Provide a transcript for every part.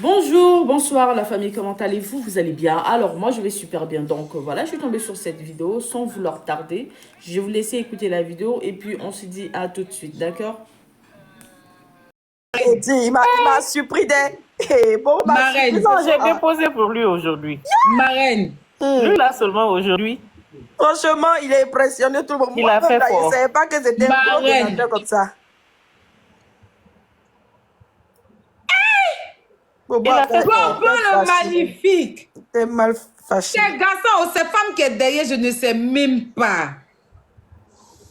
Bonjour, bonsoir la famille, comment allez-vous? Vous allez bien? Alors moi je vais super bien, donc voilà, je suis tombée sur cette vidéo sans vouloir tarder. Je vais vous laisser écouter la vidéo et puis on se dit à tout de suite, d'accord? Il m'a surpris des... Bon, Marraine, j'ai déposé pour lui aujourd'hui. Marraine. Lui là seulement aujourd'hui. Franchement, il est impressionné tout le monde. Il a fait fort. Je ne savais pas que c'était un donateur comme ça. Il a fait fort. Bobo le magnifique. T'es mal fâché. Ces garçons ou ces femmes qui est derrière, je ne sais même pas.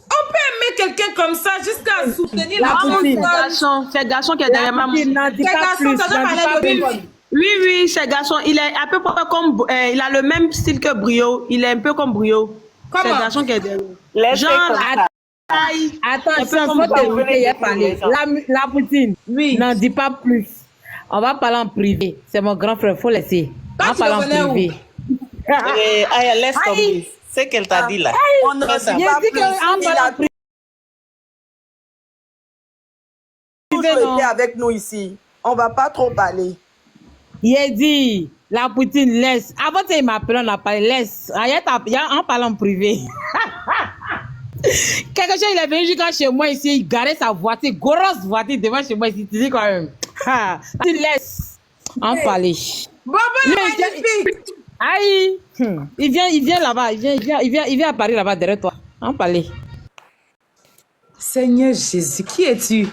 On peut aimer quelqu'un comme ça jusqu'à soutenir la personne. C'est garçon qui est derrière maman. Ces garçons, ça doit parler de lui. Oui, c'est garçon. Il est un peu comme... il a le même style que Brio. Il est un peu comme Brio. C'est garçon qui est derrière. Genre, attends, il faut t'écouter, parler. La Poutine, oui. N'en dis pas plus. On va parler en privé. C'est mon grand frère, faut laisser. On va parler en privé. Aya, laisse tomber. C'est qu'elle t'a dit là. On ne dit pas plus. Il a toujours été avec nous ici. On ne va pas trop parler. Il a dit, la Poutine, laisse. Avant, il m'appelait, on a parlé, laisse. On parle en privé. Quelque chose, il est venu jusqu'à chez moi ici, il garait sa voiture, grosse voiture devant chez moi ici. Tu dis quand même. Tu laisses. On parle. Bobo le magnifique. Aïe. Il vient là-bas. Il vient à Paris là-bas derrière toi. On parle. Seigneur Jésus, qui es-tu?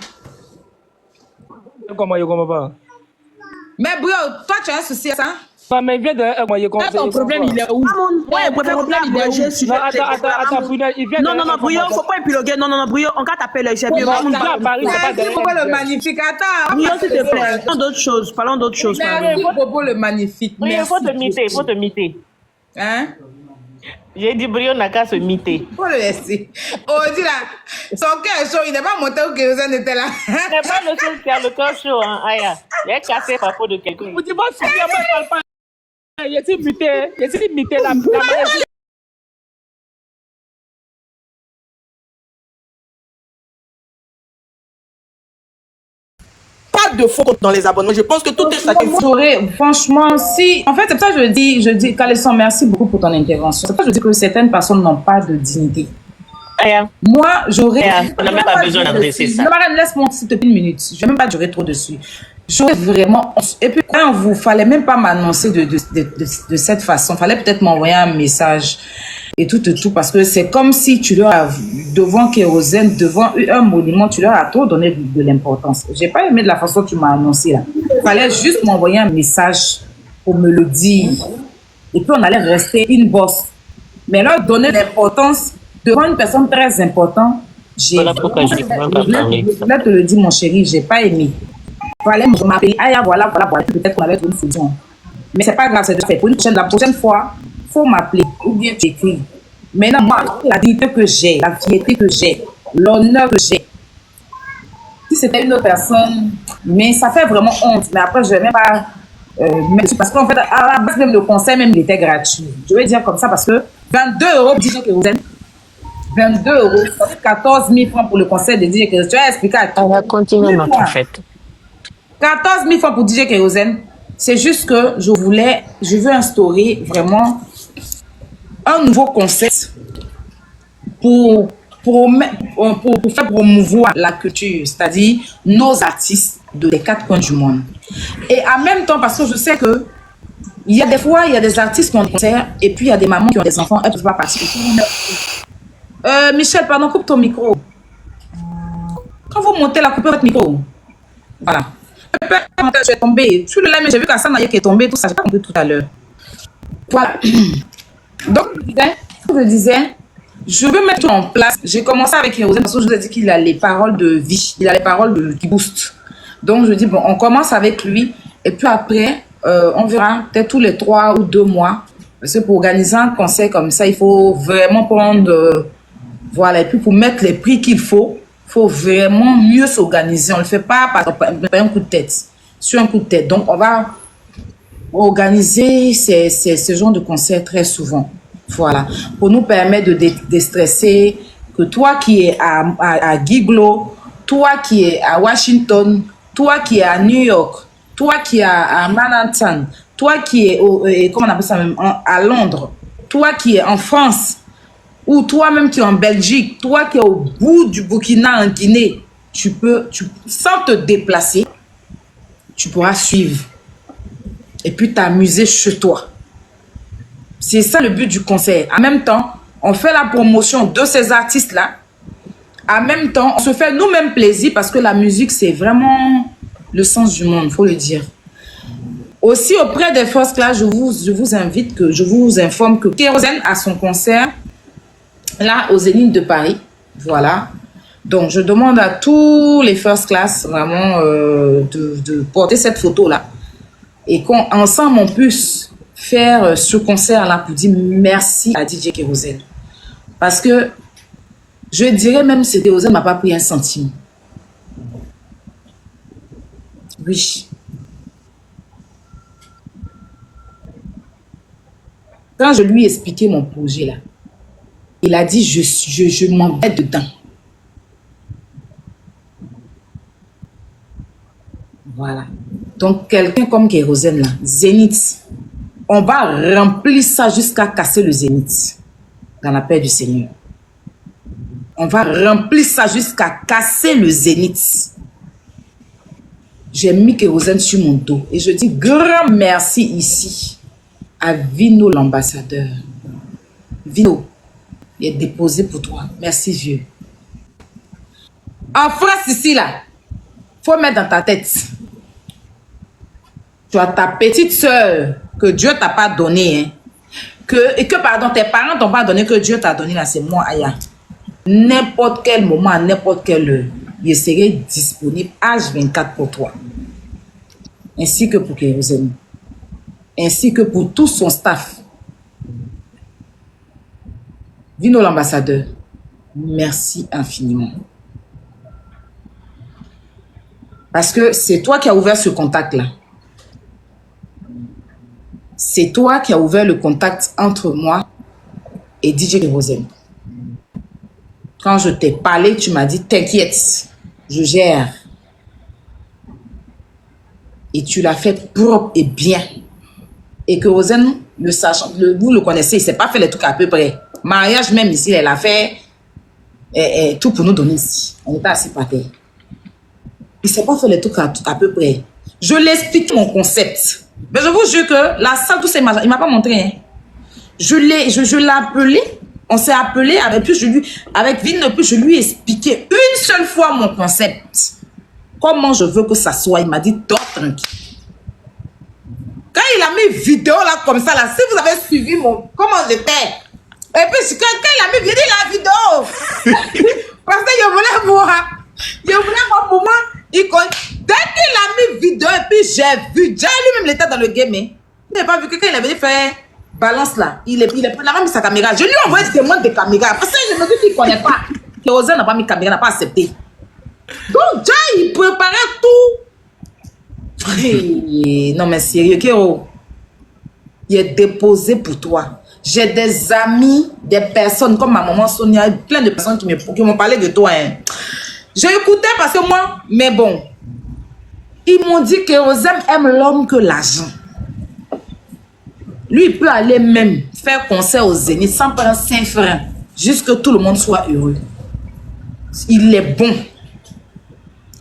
Comment il comprend pas? Mais Brio, toi tu as un souci à ça? Non, mais il vient de comment il comprend. Ton problème, il est où? Ouais, ton problème, il est où? Attends, Brunel, il vient de... Non, Brio, faut pas épiloguer. Non, Brio, on va t'appeler. J'ai bien. Merci Bobo le magnifique. Attends. Brio, s'il te plaît. Parlons d'autres choses. Merci Bobo le magnifique. Oui, il faut te miter. Hein? J'ai dit Brio n'a qu'à se miter. Faut le laisser. Oh, dis là, son cœur est chaud, il n'est pas monté au kérosène était là. Ce n'est pas le seul qui a le cœur chaud, hein, Aya. Il a cassé par faute de quelqu'un. Vous dites, moi, si moi, je parle pas. Il est imité la maladie. Pas de faute dans les abonnements. Je pense que tout est satisfait. Franchement, si... En fait, c'est pour ça que je dis, Calisson, merci beaucoup pour ton intervention. C'est pour ça que je dis que certaines personnes n'ont pas de dignité. Aya. Moi, j'aurais... On n'a même pas besoin d'adresser ça. Non, madame, laisse-moi s'il te plaît une minute. Je ne vais même pas durer trop dessus. J'aurais vraiment... Et puis, quand vous... Fallait même pas m'annoncer de cette façon. Fallait peut-être m'envoyer un message et tout, parce que c'est comme si tu leur as... Devant Kérosène, devant un monument, tu leur as trop donné de l'importance. J'ai pas aimé de la façon dont tu m'as annoncé, là. Fallait juste m'envoyer un message pour me le dire. Et puis, on allait rester une bosse. Mais là, donner l'importance devant une personne très importante, j'ai... Voilà pourquoi je Là, te le dis, mon chéri, j'ai pas aimé. Fallait m'appeler, voilà, peut-être qu'on avait trouvé une solution. Mais c'est pas grave, c'est fait. Pour la prochaine fois, faut m'appeler ou bien tu écris. Maintenant, moi, la dignité que j'ai, la fierté que j'ai, l'honneur que j'ai, si c'était une autre personne, mais ça fait vraiment honte. Mais après, je vais même pas... parce qu'en fait, à la base, même le conseil, même, il était gratuit. Je vais dire comme ça parce que 22 €, DJ Kérosène, 22 €, ça fait 14 000 francs pour le conseil de DJ Kérosène. Tu vas expliquer à toi. On va continuer notre fête. 14 000 francs pour DJ Kérosène. C'est juste que je veux instaurer vraiment un nouveau concept pour faire promouvoir la culture, c'est-à-dire nos artistes des 4 coins du monde. Et en même temps, parce que je sais que il y a des fois, il y a des artistes qui ont des concerts et puis il y a des mamans qui ont des enfants, elles ne peuvent pas participer. Michel, pardon, coupe ton micro. Quand vous montez la coupe votre micro. Voilà. Je suis tombée. Sur le live, j'ai vu qu'Assane qui est tombé, tout ça, j'ai pas compris tout à l'heure. Voilà. Donc, je disais, je veux mettre en place. J'ai commencé avec Kérosène parce que je vous ai dit qu'il a les paroles de vie, il a les paroles qui boostent. Donc, je dis, bon, on commence avec lui et puis après, on verra peut-être tous les 3 ou 2 mois. Parce que pour organiser un concert comme ça, il faut vraiment prendre. Voilà, et puis pour mettre les prix qu'il faut vraiment mieux s'organiser. On ne le fait pas par un coup de tête, sur un coup de tête. Donc, on va organiser ce genre de concert très souvent. Voilà, pour nous permettre de déstresser, que toi qui es à Guiglo, toi qui es à Washington, toi qui es à New York, toi qui es à Manhattan, toi qui es comment on appelle ça même, à Londres, toi qui es en France, ou toi-même qui es en Belgique, toi qui es au bout du Burkina en Guinée, sans te déplacer, tu pourras suivre et puis t'amuser chez toi. C'est ça le but du concert. En même temps, on fait la promotion de ces artistes-là. En même temps, on se fait nous-mêmes plaisir parce que la musique, c'est vraiment le sens du monde, il faut le dire. Aussi, auprès des First Class, je vous informe que Kérosène a son concert là au Zénith de Paris. Voilà. Donc, je demande à tous les First Class vraiment de porter cette photo-là et qu'ensemble, on puisse faire ce concert-là pour dire merci à DJ Kérosène. Parce que je dirais même que Kérosène ne m'a pas pris un centime. Oui. Quand je lui ai expliqué mon projet là, il a dit je m'en vais dedans. Voilà. Donc quelqu'un comme Kérosène là, Zénith, on va remplir ça jusqu'à casser le Zénith dans la paix du Seigneur. On va remplir ça jusqu'à casser le Zénith. J'ai mis Kérosène sur mon dos et je dis grand merci ici à Vino l'ambassadeur. Vino, il est déposé pour toi. Merci vieux. En France ici là, faut mettre dans ta tête. Tu as ta petite soeur que Dieu t'a pas donné, hein. Pardon, tes parents t'ont pas donné, que Dieu t'a donné là, c'est moi, Aya. N'importe quel moment, n'importe quelle heure, je serai disponible H24 pour toi. Ainsi que pour Kérosène. Ainsi que pour tout son staff. Vino l'ambassadeur, merci infiniment. Parce que c'est toi qui as ouvert ce contact-là. C'est toi qui as ouvert le contact entre moi et DJ Kérosène. Quand je t'ai parlé, tu m'as dit, t'inquiète, je gère. Et tu l'as fait propre et bien. Et Kérosène, vous le connaissez, il ne s'est pas fait les trucs à peu près. Mariage même ici, elle a fait tout pour nous donner ici. On était assis par terre. Il ne s'est pas fait les trucs à peu près. Je l'explique mon concept. Mais je vous jure que la salle, tout ça, il ne m'a pas montré. Hein. Je l'ai appelé. On s'est appelé avec Vino, puis je lui ai expliqué une seule fois mon concept. Comment je veux que ça soit. Il m'a dit, dors tranquille. Quand il a mis vidéo là comme ça, là, si vous avez suivi comment j'étais. Et puis quand il a mis vidéo, la vidéo. Parce que je voulais voir. Je voulais voir pour moi. Dès qu'il a mis vidéo, et puis j'ai vu. Déjà lui-même, il était dans le game. Hein. Il n'a pas vu que quand il avait fait balance là, il a mis sa caméra. Je lui ai envoyé des demandes de caméra. Parce que je me dis qu'il ne connaît pas. Kérosène n'a pas mis caméra, n'a pas accepté. Donc, déjà, il préparait tout. Non, mais sérieux, Kéro. Il est déposé pour toi. J'ai des amis, des personnes comme ma maman Sonia, plein de personnes qui m'ont parlé de toi. Hein. J'ai écouté parce que moi, mais bon, ils m'ont dit que Kérosène aime l'homme que l'argent. Lui, il peut aller même faire concert au Zénith sans prendre 5 francs, juste que tout le monde soit heureux. Il est bon.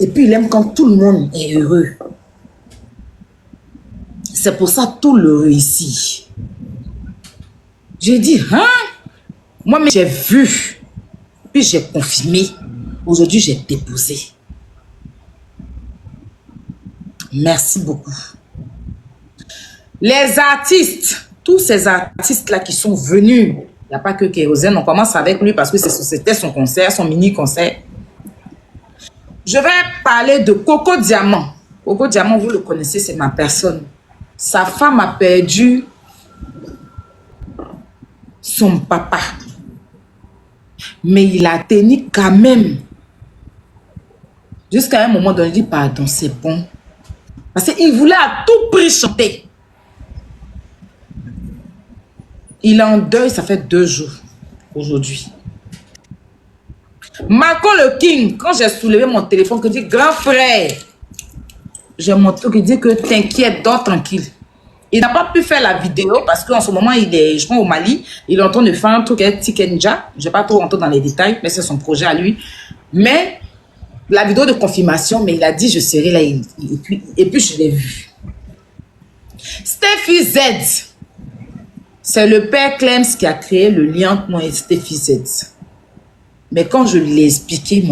Et puis, il aime quand tout le monde est heureux. C'est pour ça que tout le réussit. J'ai dit, hein? Moi, mais j'ai vu. Puis j'ai confirmé. Aujourd'hui, j'ai déposé. Merci beaucoup. Les artistes, tous ces artistes-là qui sont venus, il n'y a pas que Kérosène, on commence avec lui parce que c'était son concert, son mini-concert. Je vais parler de Coco Diamant. Coco Diamant, vous le connaissez, c'est ma personne. Sa femme a perdu son papa. Mais il a tenu quand même. Jusqu'à un moment donné, il dit, pardon, c'est bon. Parce qu'il voulait à tout prix chanter. Il est en deuil, ça fait 2 jours aujourd'hui. Marco le King, quand j'ai soulevé mon téléphone, que dit grand frère, j'ai montré que dit que t'inquiète, dors tranquille. Il n'a pas pu faire la vidéo parce qu'en ce moment, il est, je pense, au Mali. Il est en train de faire un truc avec Tikenja. Je ne vais pas trop rentrer dans les détails, mais c'est son projet à lui. Mais la vidéo de confirmation, mais il a dit je serai là. Et puis je l'ai vu. Steffi Z. C'est le père Clems qui a créé le lien entre moi et Steffi Z. Mais quand je l'ai expliqué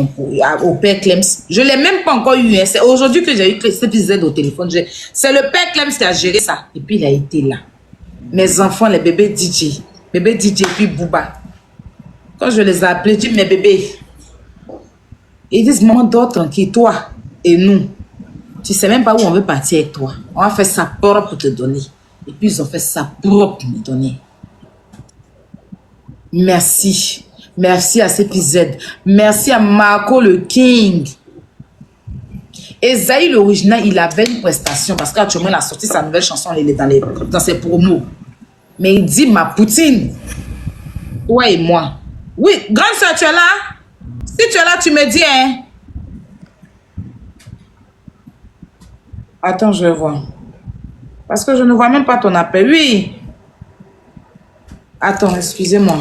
au père Clems, je ne l'ai même pas encore eu. Hein. C'est aujourd'hui que j'ai eu Steffi Z au téléphone. C'est le père Clems qui a géré ça. Et puis il a été là. Mes enfants, les bébés DJ. Bébé DJ et puis Booba. Quand je les ai appelés, je dis mes bébés. Ils disent maman dors tranquille, toi et nous. Tu ne sais même pas où on veut partir avec toi. On va faire ça propre pour te donner. Et puis ils ont fait ça propre pour me donner. Merci. Merci à CPZ. Merci à Marco le King. Esaïe l'original, il avait une prestation parce qu'actuellement il a sorti sa nouvelle chanson, il est dans ses promos. Mais il dit ma poutine. Toi et moi. Oui, grande soeur, tu es là? Si tu es là, tu me dis, hein? Attends, je vais voir. Parce que je ne vois même pas ton appel. Oui. Attends, excusez-moi.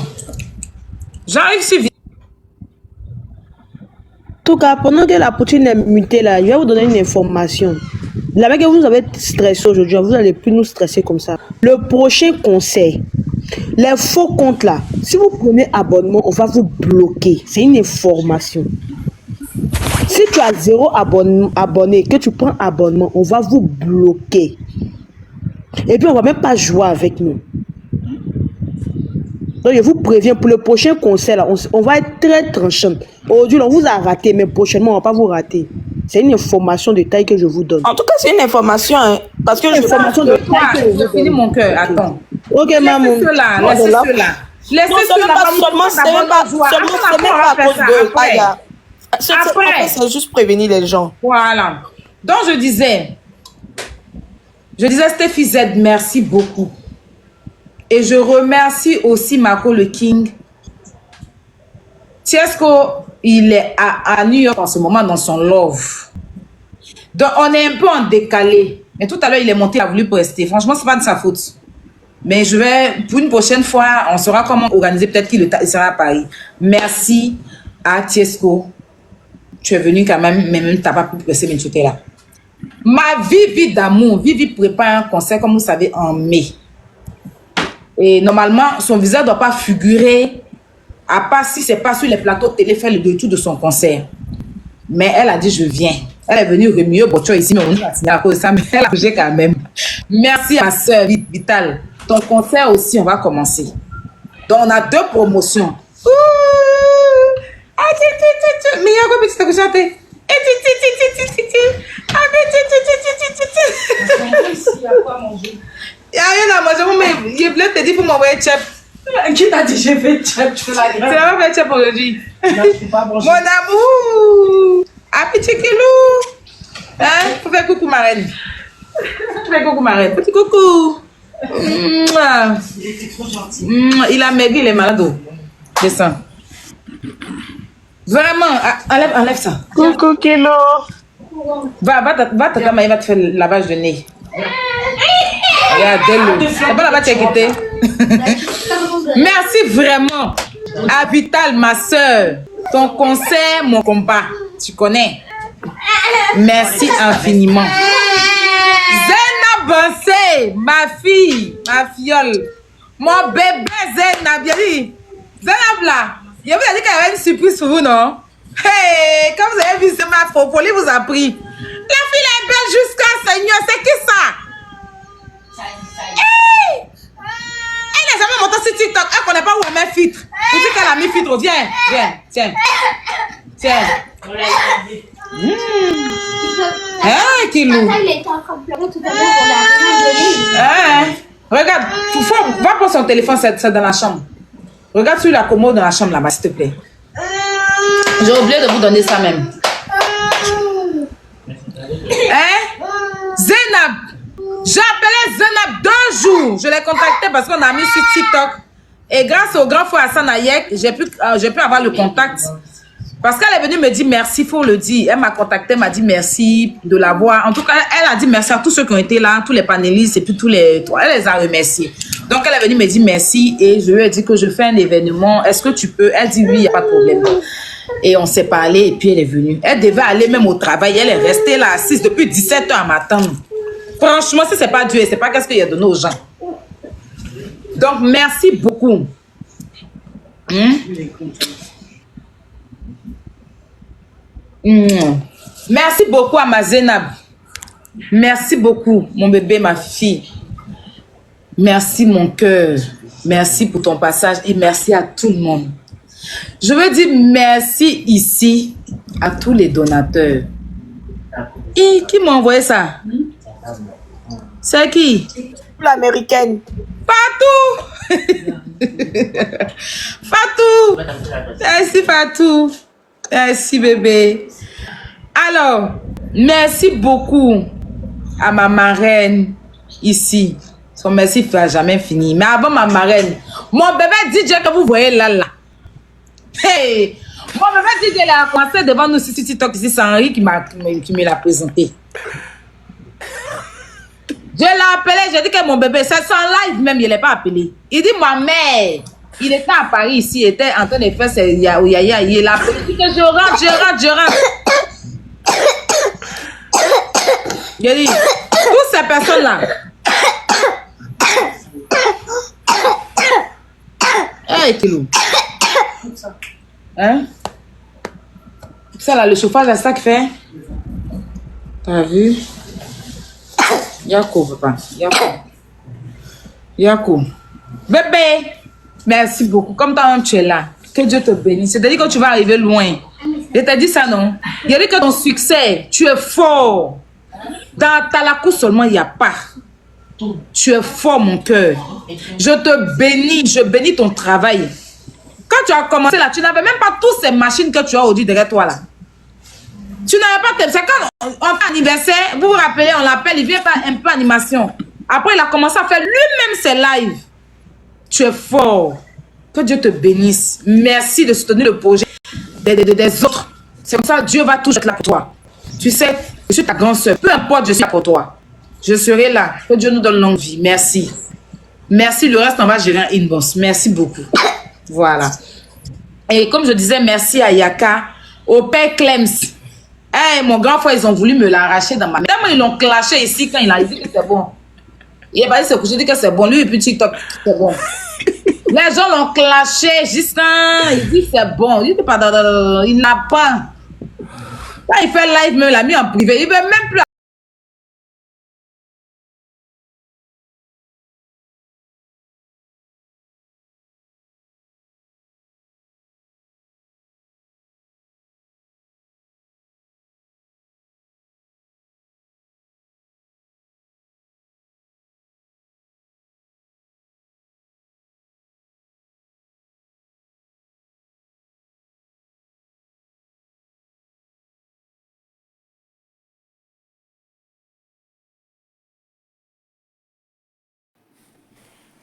J'arrive si vite. En tout cas, pendant que la poutine est mutée là, je vais vous donner une information. La mec que vous avez stressé aujourd'hui, vous n'allez plus nous stresser comme ça. Le prochain conseil, les faux comptes là, si vous prenez abonnement, on va vous bloquer. C'est une information. Si tu as 0 abonné, que tu prends abonnement, on va vous bloquer. Et puis on ne va même pas jouer avec nous. Donc je vous préviens, pour le prochain conseil, là, on va être très tranchant. Aujourd'hui, on vous a raté, mais prochainement, on ne va pas vous rater. C'est une information de taille que je vous donne. En tout cas, c'est une information, hein, parce que information de taille que je finis mon cœur, attends. Ok, maman. Laissez cela, laissez cela. Laissez cela. C'est même pas à cause de Aya. C'est juste prévenir les gens. Voilà. Donc, je disais, Steffi Z, merci beaucoup. Et je remercie aussi Marco le King. Tiesco, il est à New York en ce moment dans son love. Donc, on est un peu en décalé. Mais tout à l'heure, il est monté, il a voulu rester. Franchement, ce n'est pas de sa faute. Mais je vais, pour une prochaine fois, on saura comment organiser. Peut-être qu'il sera à Paris. Merci à Tiesco. Tu es venu quand même, mais même tu n'as pas pu presser, mais tu étais là. Ma vie d'amour. Vivi prépare un concert, comme vous savez, en mai. Et normalement, son visage ne doit pas figurer, à part si ce n'est pas sur les plateaux de télé, faire le détour de son concert. Mais elle a dit, je viens. Elle est venue remuer Bocho ici, mais on a signé à cause de ça, mais elle a bougé quand même. Merci à ma soeur Vital. Ton concert aussi, on va commencer. Donc, on a 2 promotions. Mais il y a quoi petit que chanter? Il y a quoi manger? Il n'y a rien à manger, mais il voulait te dire pour m'envoyer chef. Qui t'a dit j'ai fait chef? Tu la vas faire chef aujourd'hui. Mon amour! Ah, petit Kilou! Hein? Faut faire coucou ma reine. Tu fais coucou ma reine. Petit coucou! Il était trop gentil. Il a maigri, il est malade. Descends. Vraiment, enlève ça. Coucou Kilo. Va tata Maï va te faire le lavage de nez. Regarde-le. C'est pas là-bas tu as quitté. Merci vraiment à Vital, ma soeur. Ton concert, mon combat. Tu connais. Merci infiniment. Zena Bansé, ma fille, ma fiole. Mon bébé Zena, bien dit. Zena là. Je vous ai dit qu'il y avait une surprise pour vous, non? Hey, quand vous avez vu, c'est ma folie vous a pris. La fille est belle jusqu'à Seigneur, c'est qui ça? Hey! Elle n'est jamais montée sur TikTok, elle ne connaît pas où elle met filtre. Vous dites qu'elle a mis filtre, viens, tiens. Hein, Kilou? Regarde, va prendre son téléphone, c'est dans la chambre. Regarde sur la commode dans la chambre là-bas, s'il te plaît. J'ai oublié de vous donner ça même. Hein? Zénab. J'ai appelé Zénab 2 jours. Je l'ai contacté parce qu'on a mis sur TikTok. Et grâce au grand frère Hassan Ayek, j'ai pu avoir le contact. Parce qu'elle est venue me dire merci, il faut le dire. Elle m'a contacté, m'a dit merci de l'avoir. En tout cas, elle a dit merci à tous ceux qui ont été là, tous les panélistes et puis tous les... Elle les a remerciés. Donc, elle est venue me dire merci et je lui ai dit que je fais un événement. Est-ce que tu peux? Elle dit oui, il n'y a pas de problème. Et on s'est parlé et puis elle est venue. Elle devait aller même au travail. Elle est restée là assise depuis 17 heures à matin. Franchement, si ce n'est pas Dieu, c'est pas qu'est-ce qu'il a donné aux gens. Donc, merci beaucoup. Merci beaucoup à ma Zénab. Merci beaucoup, mon bébé, ma fille. Merci, mon cœur. Merci pour ton passage et merci à tout le monde. Je veux dire merci ici à tous les donateurs. Et qui m'a envoyé ça? C'est qui? L'américaine. Fatou! Fatou! Merci, Fatou. Merci, bébé. Alors, merci beaucoup à ma marraine ici. Son merci ne va jamais finir. Mais avant ma marraine, mon bébé DJ que vous voyez là, là. Hey! Mon bébé DJ là a commencé devant nous sur TikTok ici. C'est Henri qui me l'a présenté. Je l'ai appelé, j'ai dit que mon bébé, c'est son live même, il ne l'a pas appelé. Il dit, ma mère, il était à Paris ici, il était en train de faire ses yaya, il l'a appelé. Il dit que je rentre. J'ai dit, toutes ces personnes-là. Hey, Kilo. Hein? Ça là, le chauffage, c'est ça qui fait. T'as vu? Yako, papa. Yako. Bébé, merci beaucoup. Comme toi-même, tu es là. Que Dieu te bénisse. C'est-à-dire que tu vas arriver loin. Je t'ai dit ça, non? Il y a dit que ton succès, tu es fort. Dans Talakou seulement, il n'y a pas. Tu es fort, mon cœur. Je te bénis. Je bénis ton travail. Quand tu as commencé là, tu n'avais même pas toutes ces machines que tu as aujourd'hui derrière toi là. Tu n'avais pas... C'est quand on fait anniversaire, vous vous rappelez, on l'appelle, il vient faire un peu animation. Après, il a commencé à faire lui-même ses lives. Tu es fort. Que Dieu te bénisse. Merci de soutenir le projet des autres. C'est comme ça, Dieu va toujours être là pour toi. Tu sais, je suis ta grande soeur. Peu importe, je suis là pour toi. Je serai là. Que Dieu nous donne longue vie. Merci. Merci. Le reste, on va gérer un inbox. Merci beaucoup. Voilà. Et comme je disais, merci à Yaka, au père Clems. Hey, mon grand frère, ils ont voulu me l'arracher dans ma main. Tellement ils l'ont clashé ici quand il a dit que c'est bon. Il est parti se coucher, il dit que c'est bon. Lui, et puis TikTok, c'est bon. Les gens l'ont clashé, Justin. Il dit c'est bon. Il dit pas, il n'a pas. Quand il fait live, même, il l'a mis en privé. Il veut même plus.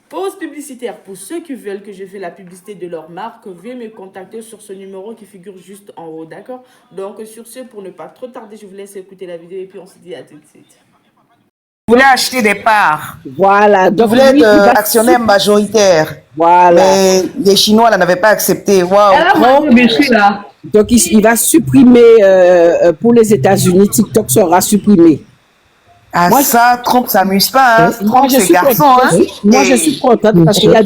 Pause publicitaire. Pour ceux qui veulent que je fasse la publicité de leur marque, veuillez me contacter sur ce numéro qui figure juste en haut, d'accord? Donc sur ce, pour ne pas trop tarder, je vous laisse écouter la vidéo et puis on se dit à tout de suite. Vous voulez acheter des parts. Voilà. Vous Donc, voulez lui, il va être actionnaire majoritaire. Voilà. Mais les Chinois là n'avaient pas accepté. Waouh. Donc, il va supprimer, pour les États-Unis, TikTok sera supprimé. Ah, Moi, ça, Trump s'amuse pas. Hein. Moi, Trump, je c'est suis garçon. contente. Hein. Moi, je suis contente parce qu'il y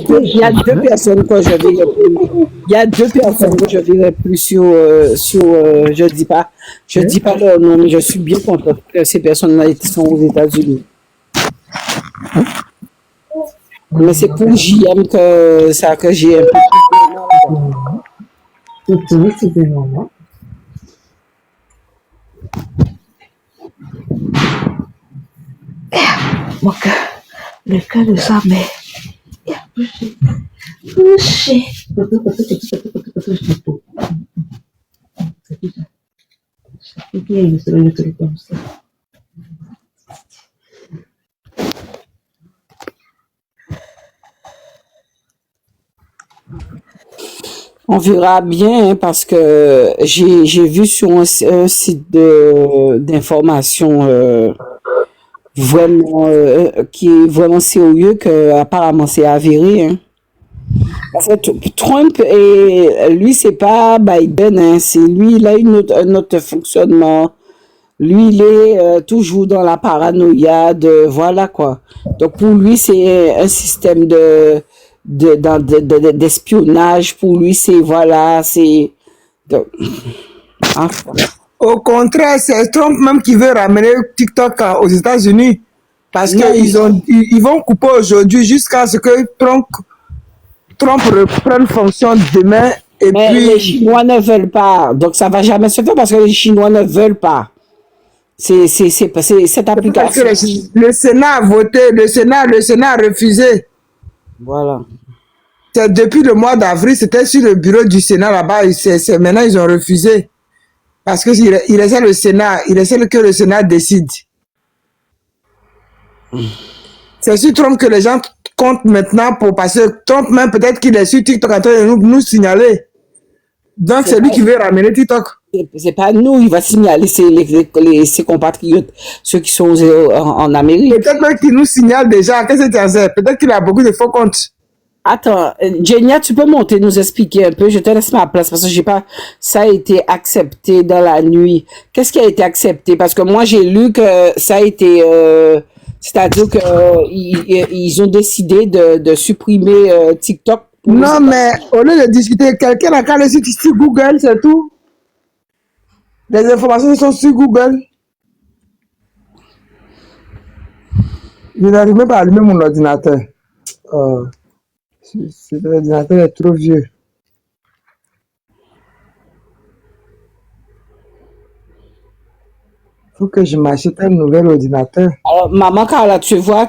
a deux personnes que je verrai plus. Il y a deux personnes que je verrai plus sur je dis pas leur nom, mais je suis bien contente que ces personnes-là sont aux États-Unis. Mais c'est pour JM que j'ai un peu plus de mal. Mon cœur, le cœur de sa mère. Il a poussé. C'est bien, c'est le truc comme ça. On verra bien hein, parce que j'ai vu sur un site d'information vraiment qui est vraiment sérieux que apparemment c'est avéré. Hein. Parce que Trump et lui c'est pas Biden, hein, c'est lui il a un autre fonctionnement. Lui il est toujours dans la paranoïa de voilà quoi. Donc pour lui c'est un système d'espionnage. Pour lui c'est voilà c'est donc, enfin. Au contraire, c'est Trump même qui veut ramener TikTok aux États-Unis. Parce Non, qu'ils vont couper aujourd'hui jusqu'à ce que Trump reprenne fonction demain. Et mais puis, les Chinois ne veulent pas. Donc ça va jamais se faire parce que les Chinois ne veulent pas. C'est cette parce que application. le Sénat a voté, le Sénat a refusé. Voilà. C'est depuis le mois d'avril, c'était sur le bureau du Sénat là-bas. Maintenant, ils ont refusé. Parce qu'il essaie le Sénat, il essaie que le Sénat décide. C'est sur Trump que les gens comptent maintenant pour passer. Trump même peut-être qu'il est sur TikTok en train de nous signaler. Donc c'est lui qui veut ramener TikTok. C'est pas nous, il va signaler ses compatriotes, ceux qui sont en Amérique. Peut-être même qu'il nous signale déjà. Qu'est-ce que tu sais? Peut-être qu'il a beaucoup de faux comptes. Attends, Genia, tu peux monter, nous expliquer un peu. Je te laisse ma place parce que j'ai pas. Ça a été accepté dans la nuit. Qu'est-ce qui a été accepté? Parce que moi, j'ai lu que ça a été. C'est-à-dire que ils ont décidé de supprimer TikTok. Non, mais au lieu de discuter, quelqu'un a qu'à aller sur Google, c'est tout. Les informations sont sur Google. Je n'arrive même pas à allumer mon ordinateur. L'ordinateur est trop vieux. Faut que je m'achète un nouvel ordinateur. Alors, maman Carla, tu vois,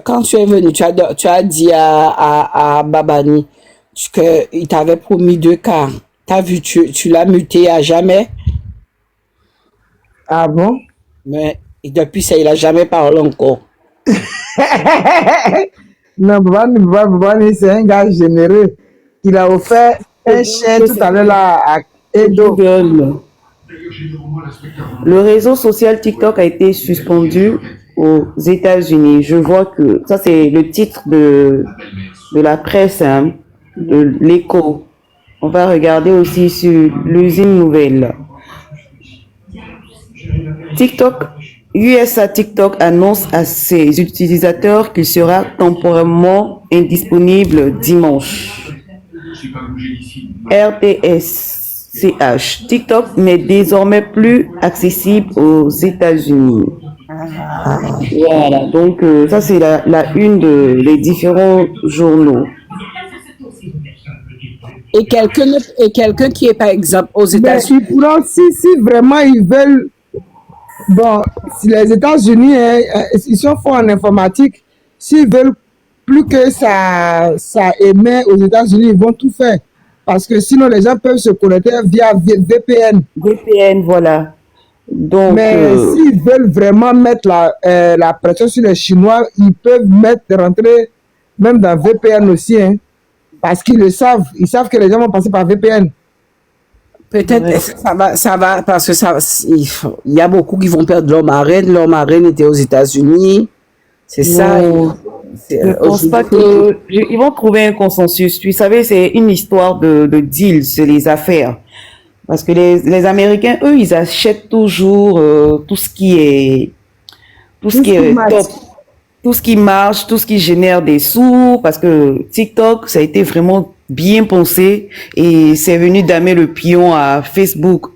quand tu es venu, tu as dit à Babani qu'il t'avait promis 2 cas. T'as vu, tu l'as muté à jamais. Ah bon? Mais depuis ça, il a jamais parlé encore. Non, Babani, c'est un gars généreux. Il a offert un chien tout à l'heure là à Edo. Le réseau social TikTok a été suspendu aux États-Unis. Je vois que ça, c'est le titre de la presse, hein, de l'Écho. On va regarder aussi sur l'usine nouvelle. USA TikTok annonce à ses utilisateurs qu'il sera temporairement indisponible dimanche. RTSCH. TikTok n'est désormais plus accessible aux États-Unis. Voilà, donc ça c'est la une des différents journaux. Et quelqu'un qui est par exemple aux États-Unis. Mais ils pourront, si vraiment ils veulent. Bon, si les États-Unis, ils sont forts en informatique. S'ils veulent plus que ça émet aux États-Unis, ils vont tout faire. Parce que sinon, les gens peuvent se connecter via VPN. VPN, voilà. Donc, mais s'ils veulent vraiment mettre la pression sur les Chinois, ils peuvent rentrer même dans VPN aussi. Hein, parce qu'ils le savent. Ils savent que les gens vont passer par VPN. Peut-être ça va parce que il y a beaucoup qui vont perdre leur marraine. Leur marraine était aux États-Unis. C'est ça. Je ne pense pas qu'ils vont trouver un consensus. Tu savais, c'est une histoire de deal, c'est les affaires. Parce que les Américains, eux, ils achètent toujours tout ce qui est top. Tout ce qui marche, tout ce qui génère des sous. Parce que TikTok, ça a été vraiment bien pensé et c'est venu damer le pion à Facebook.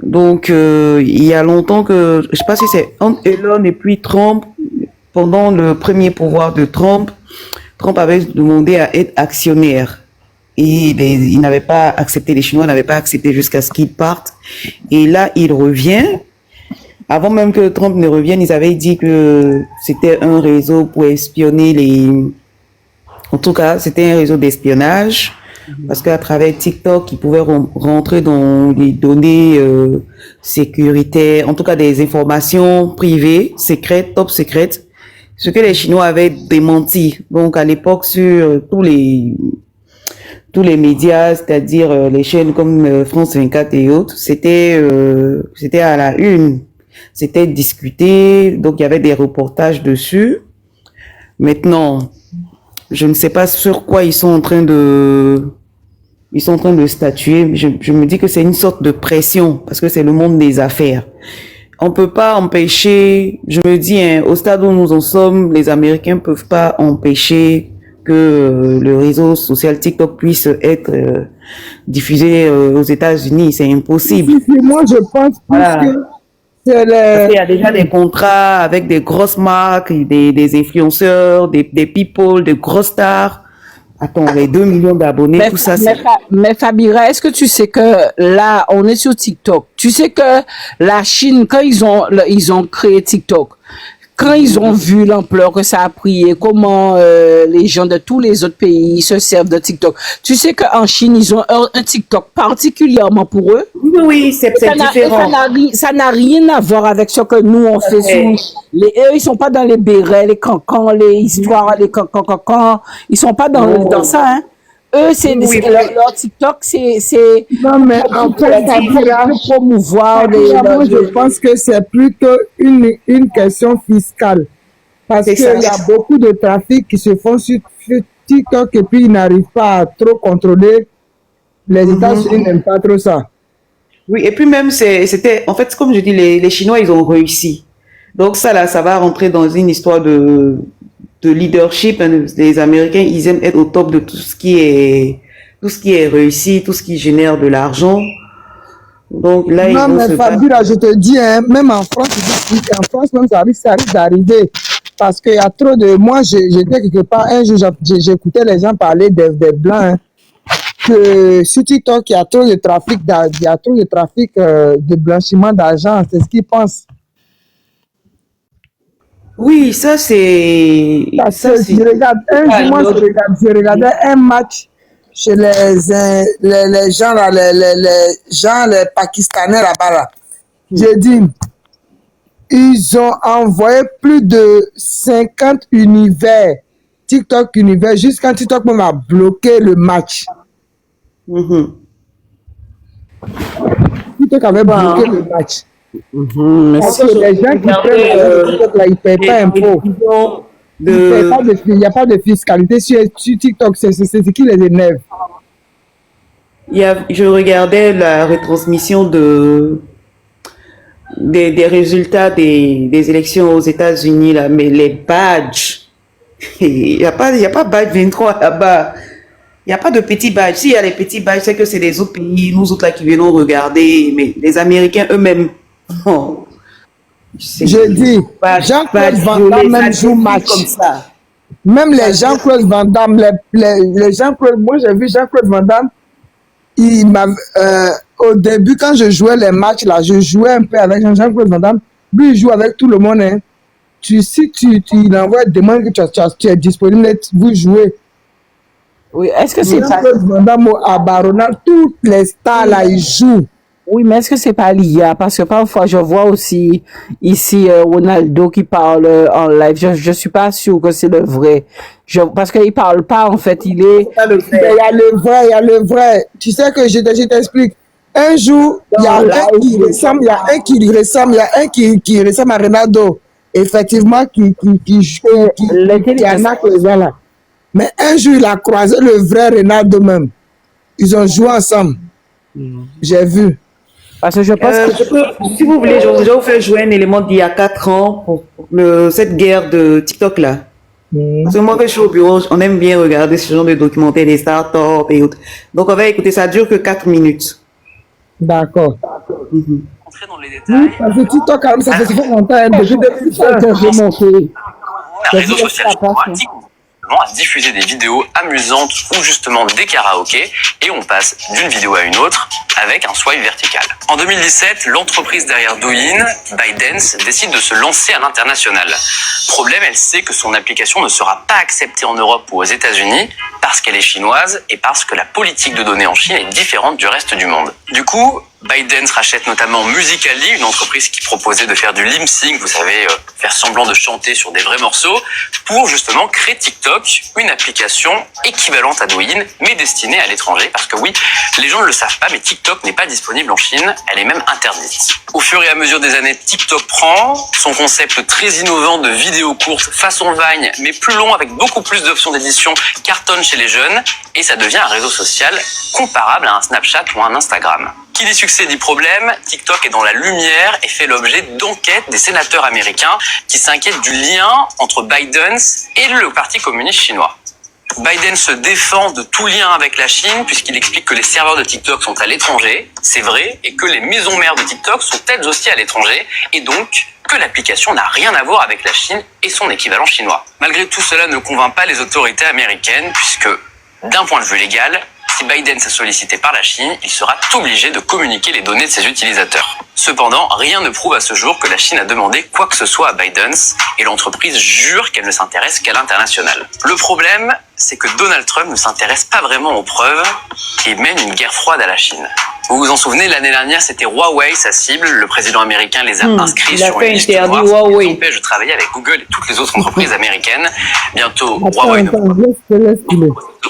Donc, il y a longtemps que, je sais pas si c'est entre Elon et puis Trump, pendant le premier pouvoir de Trump avait demandé à être actionnaire. Et il n'avait pas accepté, les Chinois n'avaient pas accepté jusqu'à ce qu'ils partent. Et là, il revient. Avant même que Trump ne revienne, ils avaient dit que c'était un réseau pour espionner en tout cas, c'était un réseau d'espionnage. Parce qu'à travers TikTok, ils pouvaient rentrer dans les données sécuritaires, en tout cas des informations privées, secrètes, top secrètes, ce que les Chinois avaient démenti. Donc à l'époque, sur tous tous les médias, c'est-à-dire les chaînes comme France 24 et autres, c'était à la une, c'était discuté, donc il y avait des reportages dessus. Maintenant, je ne sais pas sur quoi ils sont en train de statuer. Je me dis que c'est une sorte de pression parce que c'est le monde des affaires. On peut pas empêcher, je me dis, hein, au stade où nous en sommes, les Américains peuvent pas empêcher que le réseau social TikTok puisse être diffusé aux États-Unis. C'est impossible. Moi, je pense plus que c'est Parce qu'il y a déjà des contrats avec des grosses marques, des influenceurs, des people, de grosses stars. Attends, les 2 millions d'abonnés, tout ça, c'est... Mais Fabira, est-ce que tu sais que là, on est sur TikTok. Tu sais que la Chine, quand ils ont créé TikTok, quand ils ont vu l'ampleur que ça a pris et comment les gens de tous les autres pays se servent de TikTok, tu sais qu'en Chine, ils ont un TikTok particulièrement pour eux. Oui, c'est différent. Ça n'a rien à voir avec ce que nous, on fait sur... eux, ils sont pas dans les bérets, les cancans, les histoires, les cancans. Ils sont pas dans ça, hein. Eux, leur TikTok, c'est non, mais en fait, pour promouvoir moi, je pense que c'est plutôt une question fiscale. Parce qu'il y a beaucoup de trafic qui se font sur TikTok et puis ils n'arrivent pas à trop contrôler. Les États-Unis n'aiment pas trop ça. Oui, et puis même, c'était, en fait, comme je dis, les Chinois, ils ont réussi. Donc ça, là, ça va rentrer dans une histoire de leadership. Les Américains, ils aiment être au top de tout ce qui est réussi, tout ce qui génère de l'argent. Donc là, non, mais Fabira, je te dis, hein, même en France, même ça arrive d'arriver. Parce qu'il y a trop de... Moi, j'étais quelque part, un jour, j'écoutais les gens parler des Blancs, hein, que sur TikTok, il y a trop de trafic, de blanchiment d'argent. C'est ce qu'ils pensent. Oui, ça c'est... Je regardais un match chez les gens là, les Pakistanais là-bas. Là. J'ai dit, ils ont envoyé plus de 50 univers, TikTok univers, jusqu'à TikTok même a bloqué le match. TikTok avait bloqué le match. Parce que les gens qui prennent TikTok là, ils ne paient pas impôt. Il n'y a pas de fiscalité sur TikTok, c'est ce qui les énerve. Je regardais la retransmission des résultats des élections aux États-Unis, là, mais les badges, il n'y a pas badge 23 là-bas. Il n'y a pas de petits badges. S'il y a les petits badges, c'est que c'est les autres pays, nous autres là qui venons regarder, mais les Américains eux-mêmes, oh, je dis, Jean-Claude Van Damme même joue match comme ça. Même les Jean-Claude Van Damme, les Jean-Claude, moi j'ai vu Jean-Claude Van Damme, au début quand je jouais les matchs là, je jouais un peu avec Jean-Claude Van Damme, lui il joue avec tout le monde. Hein. Si tu envoies demande que tu es disponible, vous jouez. Oui, est-ce que c'est pas... Jean-Claude Van Damme à Barona, toutes les stars là, ils jouent. Oui, mais est-ce que c'est pas l'IA? Parce que parfois, je vois aussi ici Ronaldo qui parle en live. Je suis pas sûr que c'est le vrai. Parce qu'il parle pas, en fait, il est... Il y a le vrai. Tu sais que je t'explique. Un jour, il y a un qui ressemble à Ronaldo. Effectivement, qui arnaque les gens là. Mais un jour, il a croisé le vrai Ronaldo même. Ils ont joué ensemble. J'ai vu. Parce que je pense que... Si vous voulez, je vais vous faire jouer un élément d'il y a 4 ans pour cette guerre de TikTok là. Parce que moi, quand je suis au bureau, on aime bien regarder ce genre de documentaires, des startups et autres. Donc, on va écouter, ça dure que 4 minutes. D'accord. Entrer dans les détails. Parce que TikTok, ça fait longtemps. Depuis 2015, un réseau social chinois à diffuser des vidéos amusantes ou justement des karaokés et on passe d'une vidéo à une autre avec un swipe vertical. En 2017, l'entreprise derrière Douyin, ByteDance, décide de se lancer à l'international. Problème, elle sait que son application ne sera pas acceptée en Europe ou aux États-Unis parce qu'elle est chinoise et parce que la politique de données en Chine est différente du reste du monde. Du coup, ByteDance rachète notamment Musical.ly, une entreprise qui proposait de faire du lip sync, vous savez, faire semblant de chanter sur des vrais morceaux, pour justement créer TikTok, une application équivalente à Douyin, mais destinée à l'étranger, parce que oui, les gens ne le savent pas, mais TikTok n'est pas disponible en Chine, elle est même interdite. Au fur et à mesure des années, TikTok prend son concept très innovant de vidéos courtes façon Vine, mais plus long avec beaucoup plus d'options d'édition, cartonne chez les jeunes, et ça devient un réseau social comparable à un Snapchat ou un Instagram. Qui dit succès dit problème, TikTok est dans la lumière et fait l'objet d'enquêtes des sénateurs américains qui s'inquiètent du lien entre ByteDance et le Parti communiste chinois. Biden se défend de tout lien avec la Chine puisqu'il explique que les serveurs de TikTok sont à l'étranger, c'est vrai, et que les maisons mères de TikTok sont elles aussi à l'étranger, et donc que l'application n'a rien à voir avec la Chine et son équivalent chinois. Malgré tout, cela ne convainc pas les autorités américaines puisque, d'un point de vue légal, si Biden s'est sollicité par la Chine, il sera obligé de communiquer les données de ses utilisateurs. Cependant, rien ne prouve à ce jour que la Chine a demandé quoi que ce soit à ByteDance et l'entreprise jure qu'elle ne s'intéresse qu'à l'international. Le problème, c'est que Donald Trump ne s'intéresse pas vraiment aux preuves et mène une guerre froide à la Chine. Vous vous en souvenez, l'année dernière, c'était Huawei, sa cible. Le président américain les a inscrits sur une liste noire, ce qui empêche de travailler avec Google et toutes les autres entreprises américaines. Bientôt, Huawei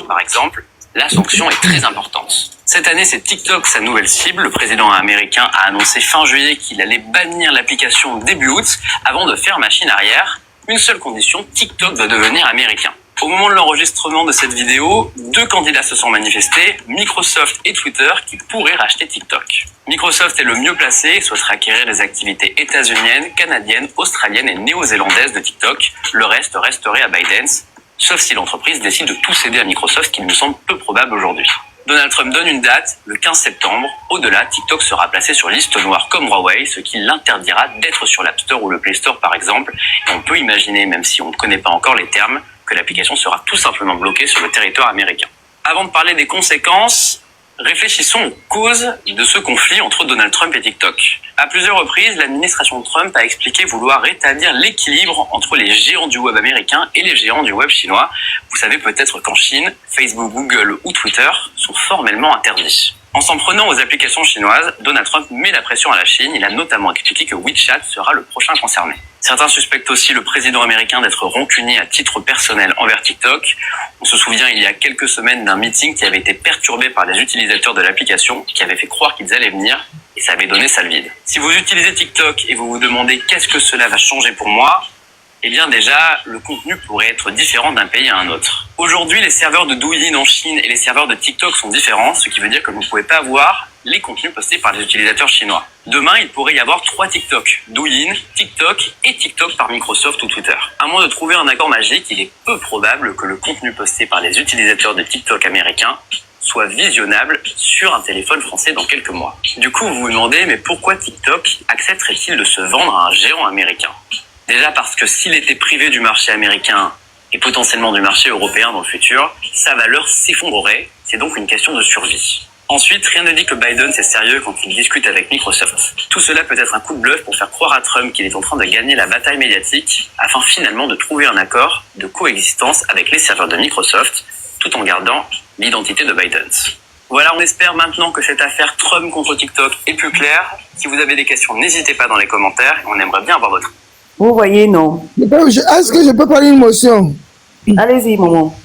par exemple. La sanction est très importante. Cette année, c'est TikTok sa nouvelle cible. Le président américain a annoncé fin juillet qu'il allait bannir l'application début août avant de faire machine arrière. Une seule condition, TikTok doit devenir américain. Au moment de l'enregistrement de cette vidéo, 2 candidats se sont manifestés, Microsoft et Twitter, qui pourraient racheter TikTok. Microsoft est le mieux placé et souhaiterait acquérir les activités états-uniennes, canadiennes, australiennes et néo-zélandaises de TikTok. Le reste resterait à ByteDance, sauf si l'entreprise décide de tout céder à Microsoft, qui me semble peu probable aujourd'hui. Donald Trump donne une date, le 15 septembre. Au-delà, TikTok sera placé sur liste noire comme Huawei, ce qui l'interdira d'être sur l'App Store ou le Play Store par exemple. Et on peut imaginer, même si on ne connaît pas encore les termes, que l'application sera tout simplement bloquée sur le territoire américain. Avant de parler des conséquences, réfléchissons aux causes de ce conflit entre Donald Trump et TikTok. À plusieurs reprises, l'administration Trump a expliqué vouloir rétablir l'équilibre entre les géants du web américain et les géants du web chinois. Vous savez peut-être qu'en Chine, Facebook, Google ou Twitter sont formellement interdits. En s'en prenant aux applications chinoises, Donald Trump met la pression à la Chine. Il a notamment expliqué que WeChat sera le prochain concerné. Certains suspectent aussi le président américain d'être rancunier à titre personnel envers TikTok. On se souvient il y a quelques semaines d'un meeting qui avait été perturbé par les utilisateurs de l'application qui avaient fait croire qu'ils allaient venir et ça avait donné salle vide. Si vous utilisez TikTok et vous vous demandez qu'est-ce que cela va changer pour moi, eh bien déjà, le contenu pourrait être différent d'un pays à un autre. Aujourd'hui, les serveurs de Douyin en Chine et les serveurs de TikTok sont différents, ce qui veut dire que vous ne pouvez pas voir les contenus postés par les utilisateurs chinois. Demain, il pourrait y avoir 3 TikTok, Douyin, TikTok et TikTok par Microsoft ou Twitter. À moins de trouver un accord magique, il est peu probable que le contenu posté par les utilisateurs de TikTok américains soit visionnable sur un téléphone français dans quelques mois. Du coup, vous vous demandez, mais pourquoi TikTok accepterait-il de se vendre à un géant américain ? Déjà parce que s'il était privé du marché américain et potentiellement du marché européen dans le futur, sa valeur s'effondrerait. C'est donc une question de survie. Ensuite, rien ne dit que Biden est sérieux quand il discute avec Microsoft. Tout cela peut être un coup de bluff pour faire croire à Trump qu'il est en train de gagner la bataille médiatique afin finalement de trouver un accord de coexistence avec les serveurs de Microsoft tout en gardant l'identité de Biden. Voilà, on espère maintenant que cette affaire Trump contre TikTok est plus claire. Si vous avez des questions, n'hésitez pas dans les commentaires. On aimerait bien avoir votre... Vous voyez, non. Est-ce que je peux parler d'une motion? Allez-y, maman.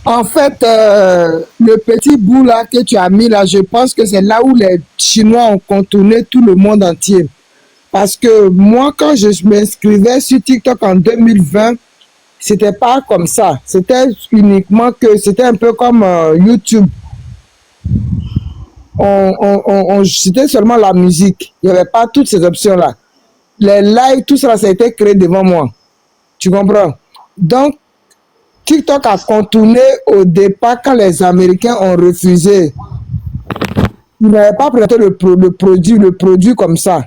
En fait, le petit bout là que tu as mis là, je pense que c'est là où les Chinois ont contourné tout le monde entier. Parce que moi, quand je m'inscrivais sur TikTok en 2020, c'était pas comme ça. C'était uniquement que c'était un peu comme YouTube. C'était seulement la musique. Il n'y avait pas toutes ces options-là. Les lives, tout ça, ça a été créé devant moi. Tu comprends? Donc, TikTok a contourné au départ quand les Américains ont refusé. Ils n'avaient pas présenté le produit comme ça.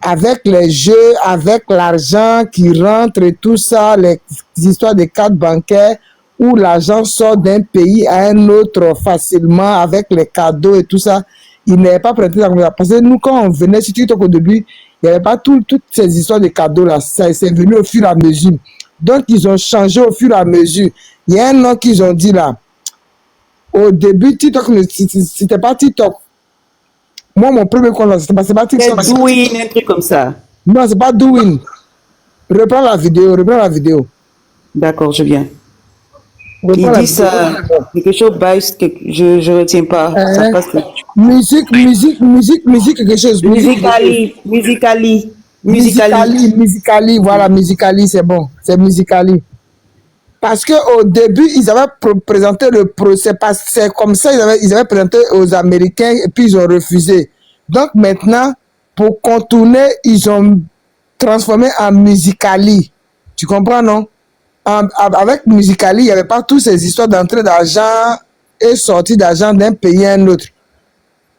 Avec les jeux, avec l'argent qui rentre et tout ça, les histoires de cartes bancaires où l'argent sort d'un pays à un autre facilement avec les cadeaux et tout ça. Ils n'avaient pas présenté ça comme ça. Parce que nous, quand on venait sur TikTok au début, il n'y avait pas toutes ces histoires de cadeaux là. Ça c'est venu au fur et à mesure. Donc, ils ont changé au fur et à mesure. Il y a un nom qu'ils ont dit là. Au début, TikTok, c'était pas TikTok. Moi, mon premier compte, là, c'est pas TikTok. C'est Douyin, un truc comme ça. Non, c'est pas Douyin. Reprends la vidéo. D'accord, je viens. Reprends Il la dit ça, vidéo. quelque chose baisse, je retiens pas. Ça passe. Musique, quelque chose. Musicali, voilà, Musicali, c'est bon. C'est Musicali. Parce qu'au début, ils avaient présenté le procès, c'est comme ça, ils avaient présenté aux Américains et puis ils ont refusé. Donc maintenant, pour contourner, ils ont transformé en Musicali. Tu comprends, non? Avec Musicali, il n'y avait pas toutes ces histoires d'entrée d'argent et sortie d'argent d'un pays à un autre.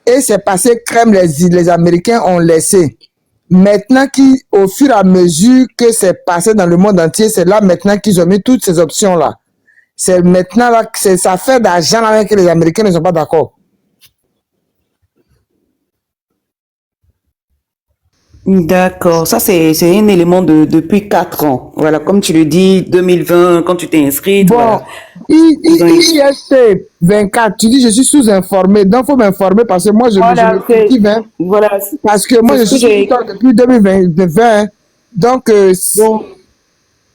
Et c'est passé crème, les Américains ont laissé. Maintenant, au fur et à mesure que c'est passé dans le monde entier, c'est là maintenant qu'ils ont mis toutes ces options-là. C'est maintenant là que ça fait d'argent avec que les Américains ne sont pas d'accord. D'accord, ça c'est un élément depuis 4 ans. Voilà, comme tu le dis, 2020, quand tu t'es inscrite. Bon, voilà. IST 24, tu dis je suis sous-informé, donc il faut m'informer parce que moi je me cultive. Hein, voilà, parce que moi je suis depuis 2020. Donc,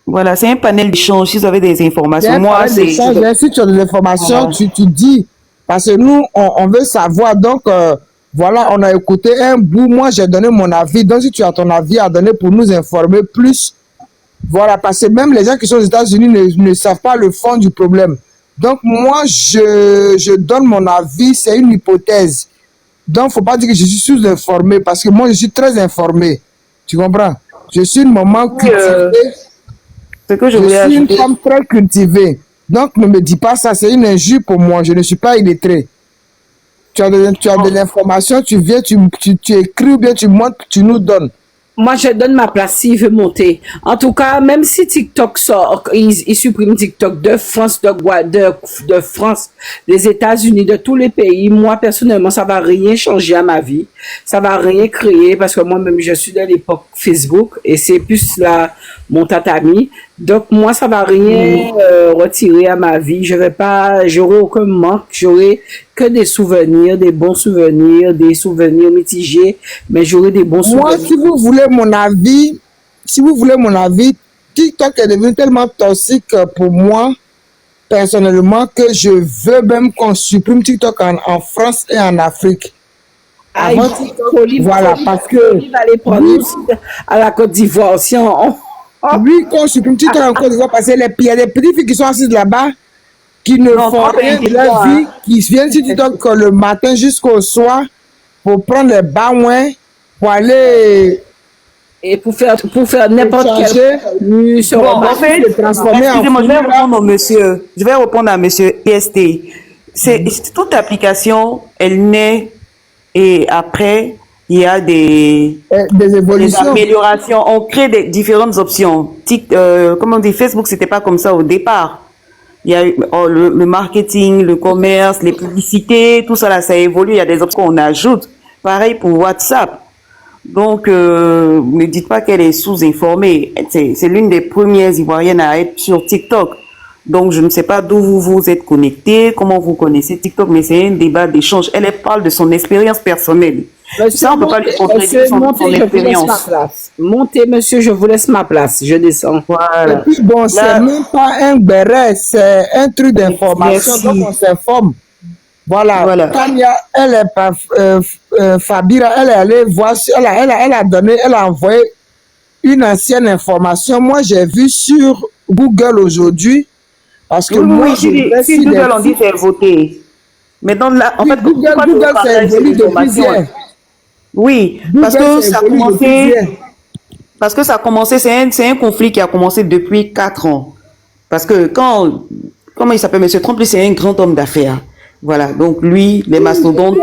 voilà, c'est un panel d'échange. Si vous avez des informations, moi c'est. Si tu as des informations, tu dis. Parce que nous, on veut savoir. Donc, voilà, on a écouté un bout. Moi, j'ai donné mon avis. Donc, si tu as ton avis à donner pour nous informer plus, voilà, parce que même les gens qui sont aux États-Unis ne savent pas le fond du problème. Donc, moi, je donne mon avis. C'est une hypothèse. Donc, il ne faut pas dire que je suis sous-informé parce que moi, je suis très informé. Tu comprends? Je suis une maman cultivée. Je suis une femme très cultivée. Donc, ne me dis pas ça. C'est une injure pour moi. Je ne suis pas illettré. Tu as de l'information, tu viens, tu écris ou bien tu montres, tu nous donnes. Moi, je donne ma place s'il veut monter. En tout cas, même si TikTok sort, ils suppriment TikTok de France, de France, des États-Unis, de tous les pays. Moi, personnellement, ça va rien changer à ma vie. Ça va rien créer parce que moi-même, je suis de l'époque Facebook et c'est plus là mon tatami. Donc, moi, ça va rien retirer à ma vie. J'aurai aucun manque. J'aurai que des souvenirs, des bons souvenirs, des souvenirs mitigés, mais j'aurai des bons souvenirs. Moi, si vous voulez mon avis, TikTok est devenu tellement toxique pour moi, personnellement, que je veux même qu'on supprime TikTok en France et en Afrique. Avant TikTok, voilà, parce que... aller prendre à la Côte d'Ivoire, si oui, qu'on supprime TikTok en Côte d'Ivoire, parce qu'il y a des petites filles qui sont assises là-bas, qui ne font rien de leur vie, qui viennent sur TikTok le matin jusqu'au soir pour prendre les bains, pour aller et pour faire n'importe quel en fait, excusez-moi, je vais répondre à monsieur IST. Toute application, elle naît et après il y a des évolutions, des améliorations. On crée différentes options. Comme on dit, Facebook, c'était pas comme ça au départ. Il y a le marketing, le commerce, les publicités, tout ça là, ça évolue. Il y a des options qu'on ajoute. Pareil pour WhatsApp. Donc, ne dites pas qu'elle est sous-informée. C'est l'une des premières Ivoiriennes à être sur TikTok. Donc, je ne sais pas d'où vous êtes connectés, comment vous connaissez TikTok, mais c'est un débat d'échange. Elle parle de son expérience personnelle. Ça, on ne peut pas lui contredire son expérience. Montez, monsieur, je vous laisse ma place. Je descends. Voilà. Et puis, bon, c'est même pas un béret, c'est un truc d'information. Donc, on s'informe. Voilà. Tania, elle est Fabira, elle est allée voir, elle a envoyé une ancienne information. Moi, j'ai vu sur Google aujourd'hui, parce que si Google on dit c'est voté. Mais donc là, en fait, Google c'est évolué depuis hier. Oui, parce que ça a commencé, c'est un conflit qui a commencé depuis 4 ans. Parce que comment il s'appelle, monsieur Trump, c'est un grand homme d'affaires. Voilà, donc lui, les mastodontes,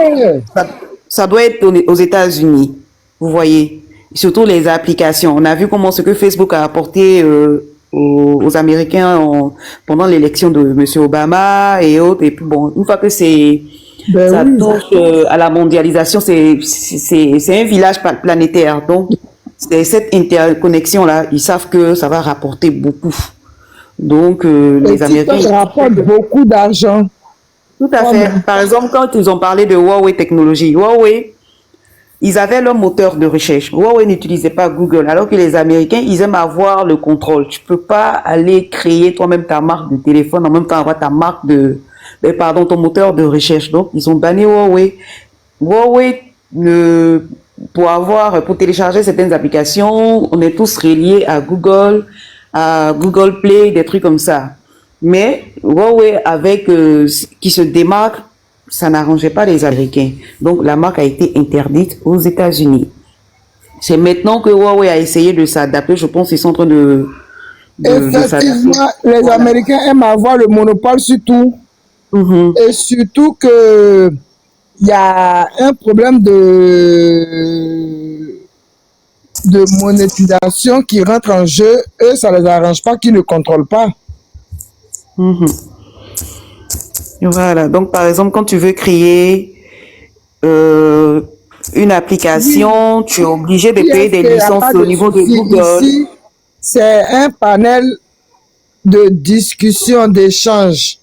ça doit être aux États-Unis, vous voyez, surtout les applications. On a vu ce que Facebook a apporté aux Américains pendant l'élection de monsieur Obama et autres. Et puis bon, une fois que ça touche à la mondialisation, c'est un village planétaire. Donc, c'est cette interconnexion-là, ils savent que ça va rapporter beaucoup. Donc, les Américains... Ça rapporte beaucoup d'argent. Tout à fait. Par exemple, quand ils ont parlé de Huawei technologie, Huawei, ils avaient leur moteur de recherche. Huawei n'utilisait pas Google, alors que les Américains, ils aiment avoir le contrôle. Tu peux pas aller créer toi-même ta marque de téléphone, en même temps avoir ta marque ton moteur de recherche. Donc, ils ont banni Huawei. Huawei, pour télécharger certaines applications, on est tous reliés à Google Play, des trucs comme ça. Mais Huawei, qui se démarque, ça n'arrangeait pas les Américains. Donc, la marque a été interdite aux États-Unis. C'est maintenant que Huawei a essayé de s'adapter. Je pense qu'ils sont en train de Effectivement, les Américains aiment avoir le monopole sur tout. Et surtout que il y a un problème de monétisation qui rentre en jeu. Eux, ça les arrange pas, qu'ils ne contrôlent pas. Voilà. Donc, par exemple, quand tu veux créer une application, tu es obligé de payer des licences au niveau de Google. Ici, c'est un panel de discussion, d'échange.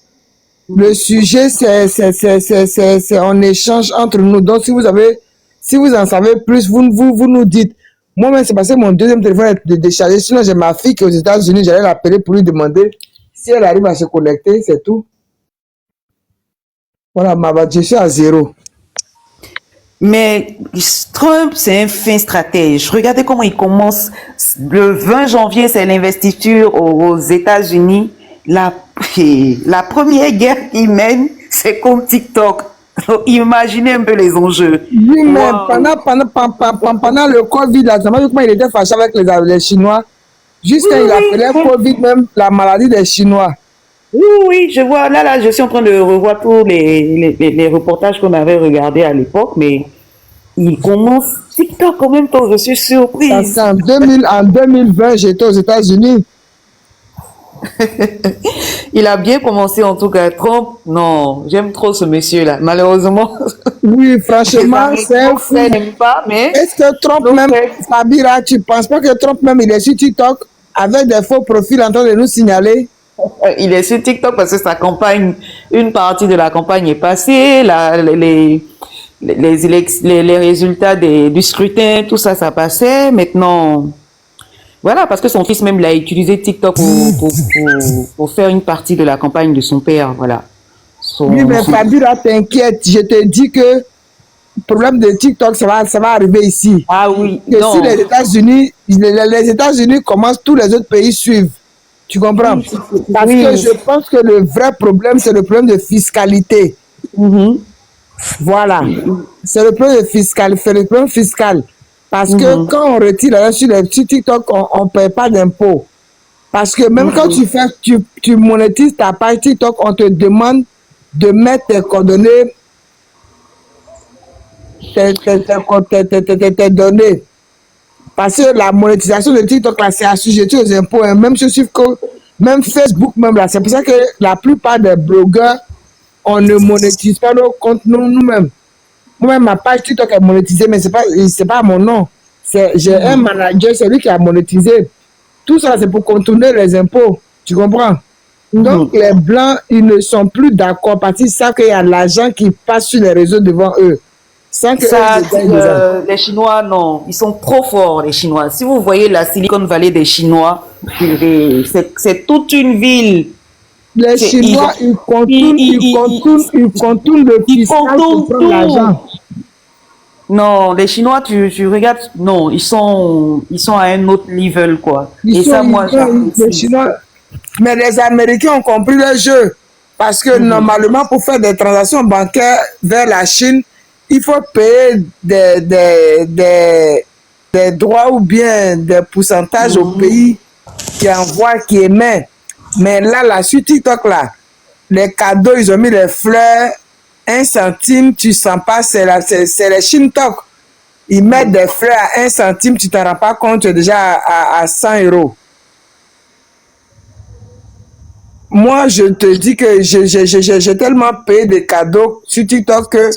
Le sujet, c'est en échange entre nous. Donc, si vous en savez plus, vous nous dites. Moi-même, c'est parce que mon deuxième téléphone est déchargé. Sinon, j'ai ma fille qui est aux États-Unis. J'allais l'appeler pour lui demander si elle arrive à se connecter, c'est tout. Voilà, je suis à 0. Mais Trump, c'est un fin stratège. Regardez comment il commence. Le 20 janvier, c'est l'investiture aux États-Unis. La première guerre qu'il mène, c'est contre TikTok. Donc, imaginez un peu les enjeux. Oui, mais pendant le Covid, là, comment il était fâché avec les Chinois. Juste quand il appelait Covid, même la maladie des Chinois. Oui, je vois. Là, je suis en train de revoir tous les reportages qu'on avait regardés à l'époque, mais il commence TikTok en même temps. Je suis surprise. Parce qu'en 2020, j'étais aux États-Unis. Il a bien commencé en tout cas. Trump, non, j'aime trop ce monsieur-là. Malheureusement. Oui, franchement, c'est fou. Pas, mais est-ce que Trump même, Fabira, tu penses pas que Trump même, il est sur TikTok avec des faux profils en train de nous signaler? Il est sur TikTok parce que sa campagne, une partie de la campagne est passée, les résultats du scrutin, tout ça, ça passait. Maintenant, voilà, parce que son fils même, il a utilisé TikTok pour faire une partie de la campagne de son père, voilà. Oui, mais Fabira, t'inquiète, je te dis que le problème de TikTok, ça va arriver ici. Ah oui, que si les États-Unis commencent, tous les autres pays suivent. Tu comprends? Parce que je pense que le vrai problème, c'est le problème de fiscalité. Voilà. C'est le problème fiscal. Parce que quand on retire sur TikTok, on ne paye pas d'impôts. Parce que même quand tu monétises ta page TikTok, on te demande de mettre tes coordonnées, tes données. Parce que la monétisation de TikTok, là, c'est assujetti aux impôts. Hein. Même Facebook, même là. C'est pour ça que la plupart des blogueurs, on ne monétise pas nos comptes nous-mêmes. Moi-même, ma page TikTok est monétisée, mais c'est pas mon nom. J'ai un manager, c'est lui qui a monétisé. Tout ça, c'est pour contourner les impôts. Tu comprends? Donc, les Blancs, ils ne sont plus d'accord parce qu'ils savent qu'il y a l'argent qui passe sur les réseaux devant eux. Sans que les Chinois, non. Ils sont trop forts, les Chinois. Si vous voyez la Silicon Valley des Chinois, c'est toute une ville. Les Chinois, ils contournent le fiscal pour prendre l'argent. Non, les Chinois, tu regardes, non, ils sont à un autre level, quoi. Les Chinois, mais les Américains ont compris le jeu. Parce que normalement, pour faire des transactions bancaires vers la Chine, il faut payer des droits ou bien des pourcentages au pays qui envoie, qui émet. Mais là, sur TikTok, là, les cadeaux, ils ont mis les fleurs, 1 centime, tu sens pas, c'est les Shintok. Ils mettent des fleurs à 1 centime, tu t'en rends pas compte, tu es déjà à 100 €. Moi, je te dis que j'ai tellement payé des cadeaux sur TikTok que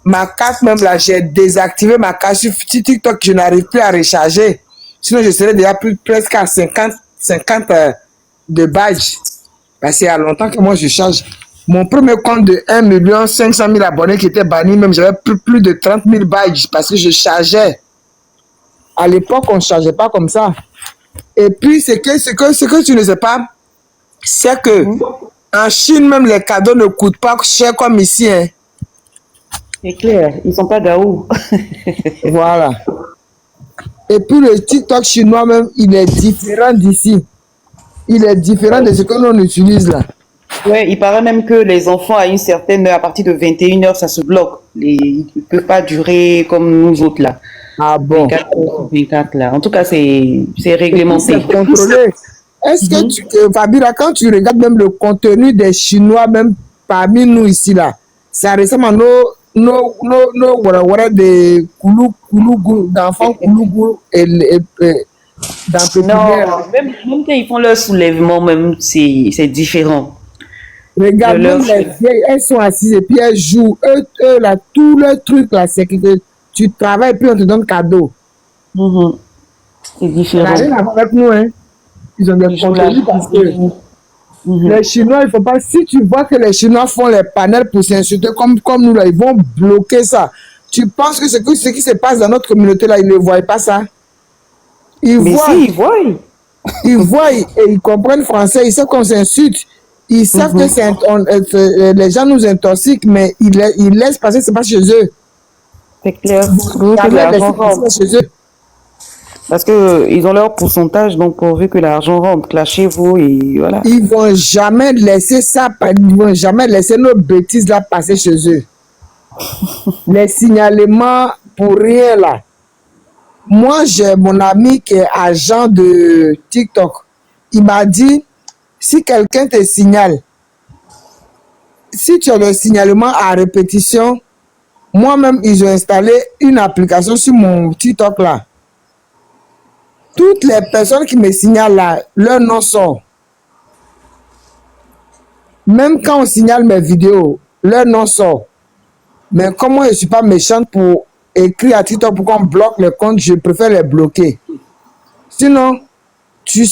ma carte même là, j'ai désactivé ma carte sur TikTok, je n'arrive plus à recharger. Sinon, je serais déjà presque à 50 de badge. Parce qu'il y a longtemps que moi, je charge. Mon premier compte de 1 500 000 abonnés qui était banni, même j'avais plus de 30 000 badges parce que je chargeais. À l'époque, on ne chargeait pas comme ça. Et puis, ce que tu ne sais pas, c'est que en Chine, même les cadeaux ne coûtent pas cher comme ici. Hein. C'est clair, ils sont pas gaou. Voilà. Et puis, le TikTok chinois même, il est différent d'ici. Il est différent de ce que l'on utilise là. Ouais, il paraît même que les enfants à une certaine heure, à partir de 21 heures, ça se bloque. Ils ne peuvent pas durer comme nous autres là. Ah bon? 24 là. En tout cas, c'est réglementé. C'est contrôlé. Est-ce que Fabira, quand tu regardes même le contenu des Chinois, même parmi nous ici là, ça ressemble à nos des Koulougou, d'enfants Koulougou et non, même quand ils font leur soulèvement, même c'est différent. Regarde, même les vieilles, elles sont assises et puis elles jouent. Eux là, tout le truc là, c'est que tu travailles puis on te donne cadeau. C'est différent. Ça n'a rien à voir avec nous, hein. Ils ont des contenus parce que les Chinois, il ne faut pas. Si tu vois que les Chinois font les panels pour s'insulter comme nous là, ils vont bloquer ça. Tu penses que ce qui se passe dans notre communauté là, ils ne voient pas ça? Ils voient. Ils voient et ils comprennent français, ils savent qu'on s'insulte. Ils savent que les gens nous intoxiquent, mais ils laissent passer, c'est pas chez eux. C'est clair. Chez eux. Parce qu'ils ont leur pourcentage, donc pourvu que l'argent rentre, chez-vous et voilà. Ils vont jamais laisser ça, ils vont jamais laisser nos bêtises là passer chez eux. Les signalements pour rien là. Moi, j'ai mon ami qui est agent de TikTok. Il m'a dit, si quelqu'un te signale, si tu as le signalement à répétition, moi-même, ils ont installé une application sur mon TikTok là. Toutes les personnes qui me signalent là, leur nom sort. Même quand on signale mes vidéos, leur nom sort. Mais comme moi, je ne suis pas méchante pour écrire à TikTok pour qu'on bloque les comptes, je préfère les bloquer. Sinon, tu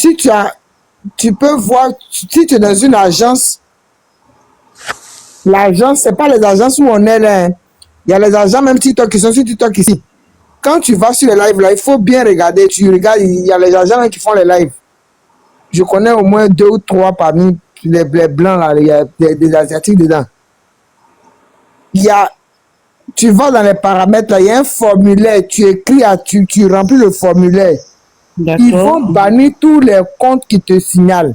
peux voir, si tu es dans une agence, l'agence, ce n'est pas les agences où on est là. Hein. Il y a les agents même TikTok qui sont sur TikTok ici. Quand tu vas sur les lives là, il faut bien regarder. Tu regardes, il y a les agents qui font les lives. Je connais au moins 2 ou 3 parmi les blancs là, il y a des asiatiques dedans. Tu vas dans les paramètres là, il y a un formulaire, tu écris, tu remplis le formulaire. Ils vont bannir tous les comptes qui te signalent.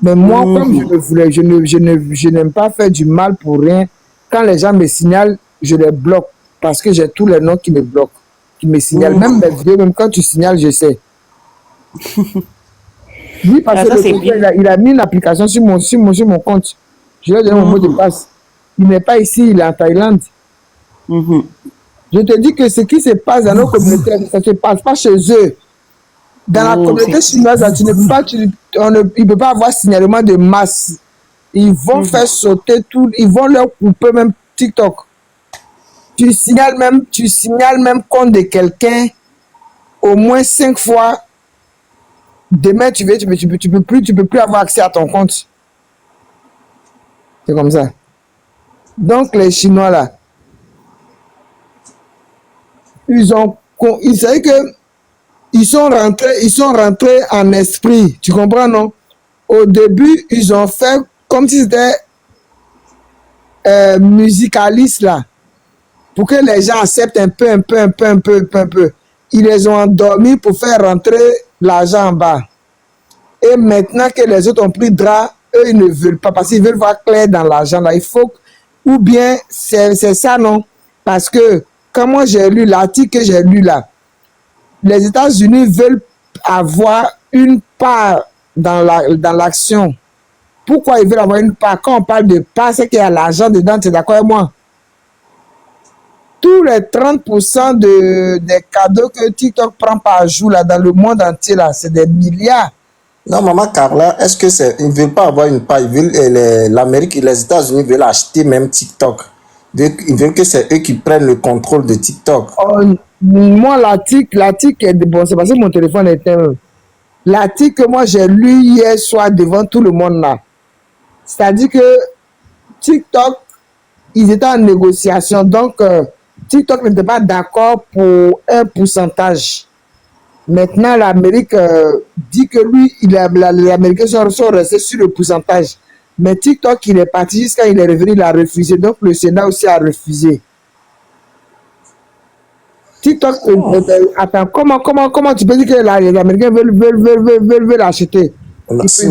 Mais moi, comme je le voulais, je n'aime pas faire du mal pour rien. Quand les gens me signalent, je les bloque parce que j'ai tous les noms qui me bloquent, qui me signalent. Même mes vidéos, même quand tu signales, je sais. Oui, parce que il a mis une application sur mon compte. Je lui ai donné mon mot de passe. Il n'est pas ici, il est en Thaïlande. Je te dis que ce qui se passe dans nos communautés, ça ne se passe pas chez eux. Dans la communauté chinoise, tu ne peux pas, il ne peut pas avoir signalement de masse. Ils vont faire sauter tout, ils vont leur couper même TikTok. Tu signales même compte de quelqu'un au moins 5 fois. Demain, tu peux plus avoir accès à ton compte. C'est comme ça. Donc, les Chinois, là, ils savaient que ils sont rentrés en esprit. Tu comprends, non? Au début, ils ont fait comme si c'était musicaliste, là. Pour que les gens acceptent un peu. Ils les ont endormis pour faire rentrer l'argent en bas. Et maintenant que les autres ont pris drap, eux, ils ne veulent pas parce qu'ils veulent voir clair dans l'argent, là. Il faut... Ou bien, c'est ça, non? Parce que, quand moi j'ai lu l'article que j'ai lu là, les États-Unis veulent avoir une part dans l'action. Pourquoi ils veulent avoir une part? Quand on parle de part, c'est qu'il y a l'argent dedans, tu es d'accord avec moi? Tous les 30% des cadeaux que TikTok prend par jour là, dans le monde entier, là, c'est des milliards. Non, maman Carla, est-ce que ils ne veulent pas avoir une part? L'Amérique et les États-Unis veulent acheter même TikTok. Ils veulent que c'est eux qui prennent le contrôle de TikTok. Moi, l'article est bon, c'est parce que mon téléphone est éteint. L'article que moi j'ai lu hier soir devant tout le monde là. C'est-à-dire que TikTok, ils étaient en négociation. Donc, TikTok n'était pas d'accord pour un pourcentage. Maintenant, l'Amérique dit que lui, les Américains sont restés sur le pourcentage. Mais TikTok, il est parti jusqu'à il est revenu, il a refusé. Donc, le Sénat aussi a refusé. TikTok, attends, comment tu peux dire que les Américains veulent acheter? C'est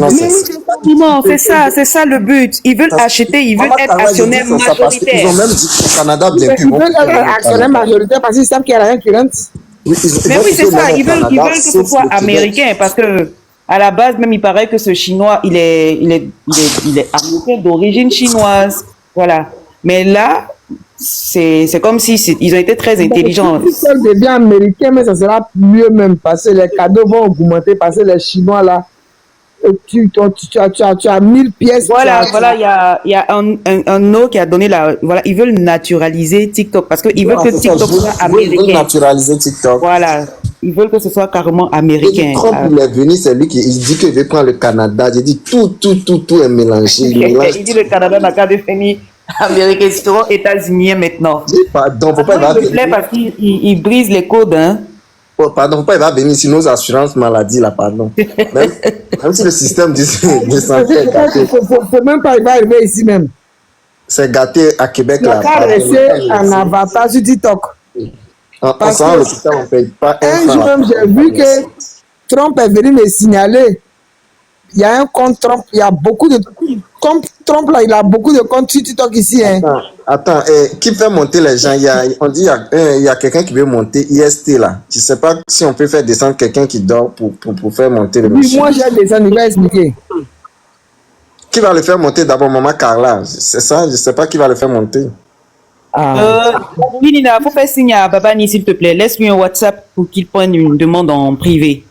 ça le but. Ils veulent acheter, ils veulent être actionnaires majoritaires. Ils ont même dit qu'au Canada, Ils veulent être actionnaires majoritaires parce qu'ils savent qu'il y a rien qui rentre. Mais oui, c'est ça. Ils veulent que ce soit américain parce que à la base, même il paraît que ce Chinois, il est américain d'origine chinoise. Voilà. Mais là, c'est comme si ils ont été très intelligents. Si ça devient américain, mais ça sera mieux même parce que les cadeaux vont augmenter parce que les Chinois là, tu as 1000 pièces. Voilà, il y a un autre qui a donné voilà, ils veulent naturaliser TikTok parce qu'ils veulent que TikTok soit américain. Ils veulent naturaliser TikTok. Voilà, ils veulent que ce soit carrément américain. Trump, il est venu, c'est lui qui dit qu'il veut prendre le Canada. Il dit tout est mélangé. Il dit le Canada n'a qu'à devenir américain, c'est souvent États-Unis maintenant. Pardon, pourquoi il va venir? Parce qu'il brise les codes, hein. Oh, pardon, pourquoi il va venir sur nos assurances maladie là, pardon. Même si le système de santé est gâté. Faut même pas, il va arriver ici même. C'est gâté à Québec là. Il va rester en avatar sur TikTok. Parce que l'hôpital, on ne paye pas un jour même, j'ai vu que Trump est venu me signaler. Il y a un compte Trump, il y a beaucoup de comptes Trump là, il a beaucoup de comptes sur TikTok ici. Hein. Attends, qui fait monter les gens? On dit il y a quelqu'un qui veut monter IST là. Je ne sais pas si on peut faire descendre quelqu'un qui dort pour faire monter le monsieur. Oui, moi j'ai descendu, il va expliquer. Qui va le faire monter d'abord, Maman Carla? C'est ça, je ne sais pas qui va le faire monter. Nina, il faut faire signe à Babani s'il te plaît. Laisse-lui un WhatsApp pour qu'il prenne une demande en privé.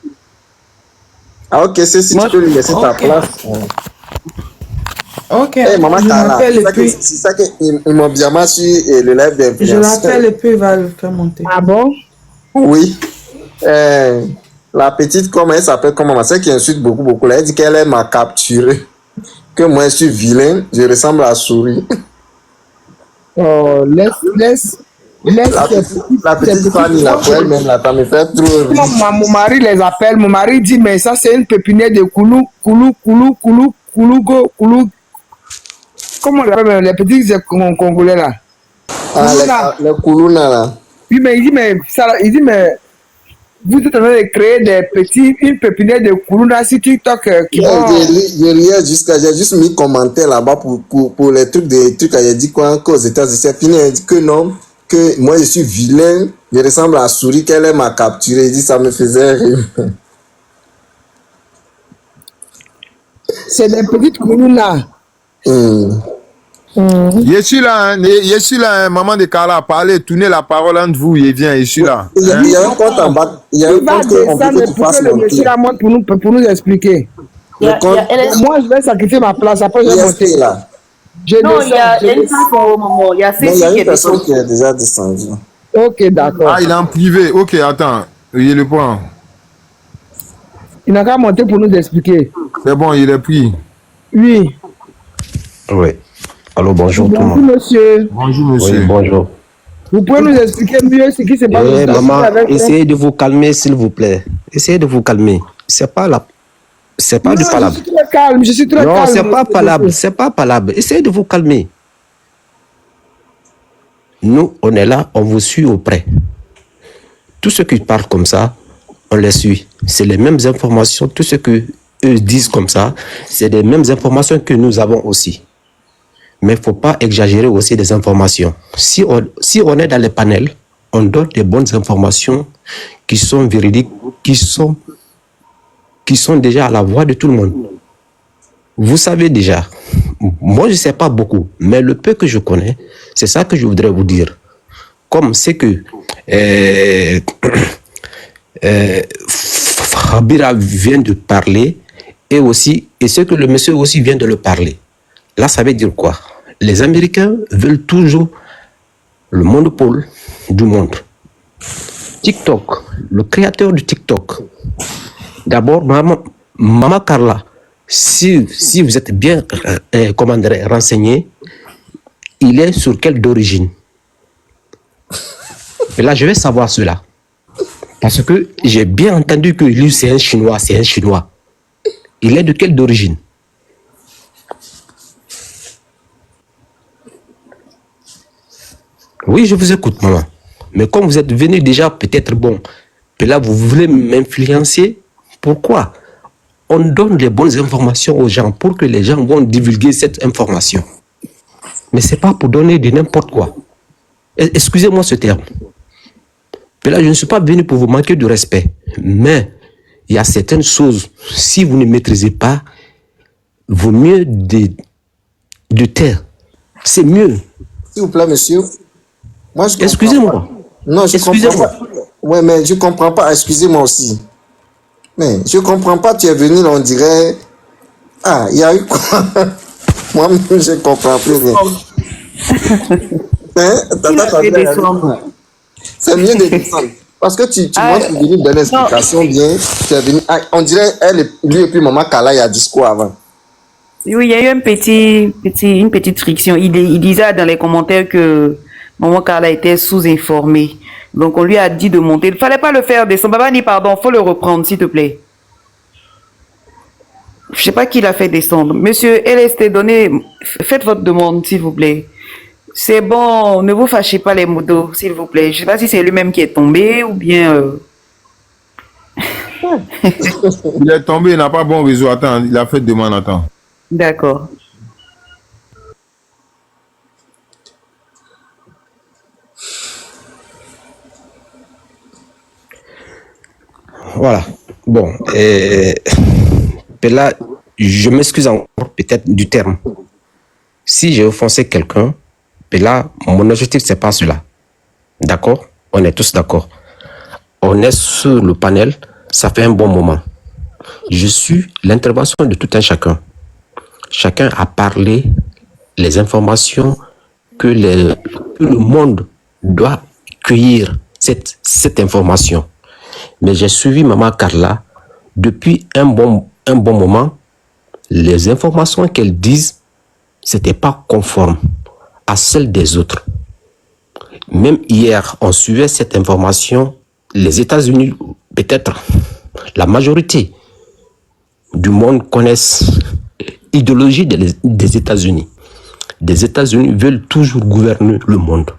Ah ok, c'est si tu peux lui laisser ta place. Ok. Hey, Maman Carla, c'est ça qu'ils m'ont bien mal sur le live d'influence. Je l'appelle et puis il va le faire monter. Ah bon? Oui. La petite, comment elle s'appelle, comment celle qui insulte beaucoup là, elle dit qu'elle m'a capturé. Que moi je suis vilain, je ressemble à la souris. Oh, laisse la petite Fanny là, pour elle-même là, ça me fait trop rire. Mon mari les appelle, mon mari dit mais ça c'est une pépinière de koulou. Comment on l'appelle les petits congolais là? Ah, les koulouna là. Oui mais il dit mais vous êtes en train de créer une pépinière de koulouna sur TikTok qui vont... J'ai juste mis commentaire là-bas pour les trucs j'ai dit quoi qu'aux États-Unis, c'est fini, elle dit que non, que moi je suis vilain, je ressemble à la souris, qu'elle m'a capturé, il dit ça me faisait rire. C'est des petites koulouna. Je suis là, maman de Carla, parlez, tournez la parole entre vous, il vient, je suis là. Il y a un compte en bas, il y a un compte qu'on peut que tu fasses le monsieur là monte pour nous expliquer. Moi je vais sacrifier ma place, après je vais monter. Là. Non, il y a une personne qui est déjà descendue. Ok, d'accord. Ah, il est en privé, ok, attends, il le prend. Il n'a qu'à monter pour nous expliquer. C'est bon, il est pris. Oui. Oui. Allô, bonjour tout le monde. Bonjour monsieur. Bonjour monsieur. Oui, bonjour. Vous pouvez nous expliquer mieux ce qui se passe? Maman, essayez de vous calmer s'il vous plaît. Essayez de vous calmer. C'est pas du palabre. Je suis très calme, je suis très calme. Non, c'est pas palabre, c'est pas palabre. Essayez de vous calmer. Nous, on est là, on vous suit auprès. Tous ceux qui parlent comme ça, on les suit. C'est les mêmes informations, tout ce que eux disent comme ça, c'est les mêmes informations que nous avons aussi. Mais il ne faut pas exagérer aussi des informations. Si on est dans les panels, on donne des bonnes informations qui sont véridiques, qui sont déjà à la voix de tout le monde. Vous savez déjà, moi je ne sais pas beaucoup, mais le peu que je connais, c'est ça que je voudrais vous dire. Comme c'est que Fabira vient de parler, et ce que le monsieur aussi vient de le parler. Là, ça veut dire quoi? Les Américains veulent toujours le monopole du monde. TikTok, le créateur de TikTok. D'abord, Maman Carla, si vous êtes bien renseigné, il est sur quelle d'origine? Et là, je vais savoir cela. Parce que j'ai bien entendu que lui, c'est un Chinois, c'est un Chinois. Il est de quelle d'origine? Oui, je vous écoute, maman. Mais comme vous êtes venu déjà, peut-être, bon, et là, vous voulez m'influencer. Pourquoi? On donne les bonnes informations aux gens pour que les gens vont divulguer cette information. Mais ce n'est pas pour donner de n'importe quoi. Excusez-moi ce terme. Mais là, je ne suis pas venu pour vous manquer de respect. Mais il y a certaines choses, si vous ne maîtrisez pas, vaut mieux de taire. C'est mieux. S'il vous plaît, monsieur. Moi, je excusez-moi. Non, je comprends pas. Ouais, mais je comprends pas. Excusez-moi aussi. Mais je comprends pas. Tu es venu, on dirait. Ah, il y a eu quoi? Moi-même, je comprends plus rien. C'est mieux de descendre. Parce que tu es venu donner l'explication bien. Tu es venu. Ah, on dirait lui et puis Maman Kala, il y a discours avant. Oui, il y a eu une petite friction. Il disait dans les commentaires que Maman Kala était sous-informée. Donc, on lui a dit de monter. Il ne fallait pas le faire descendre. Baba dit pardon, il faut le reprendre, s'il te plaît. Je ne sais pas qui l'a fait descendre. Monsieur LST, faites votre demande, s'il vous plaît. C'est bon, ne vous fâchez pas les modos, s'il vous plaît. Je ne sais pas si c'est lui-même qui est tombé ou bien... Il est tombé, il n'a pas bon réseau. Attends, il a fait demande, attends. D'accord. Voilà. Bon. Là, je m'excuse encore peut-être du terme. Si j'ai offensé quelqu'un, là, mon objectif, c'est pas cela. D'accord? On est tous d'accord. On est sur le panel, ça fait un bon moment. Je suis l'intervention de tout un chacun. Chacun a parlé les informations que le monde doit cueillir, cette information. Mais j'ai suivi Maman Carla depuis un bon moment. Les informations qu'elle disent, c'était pas conforme à celles des autres. Même hier, on suivait cette information. Les États-Unis, peut-être la majorité du monde connaissent l'idéologie des États-Unis. Les États-Unis veulent toujours gouverner le monde.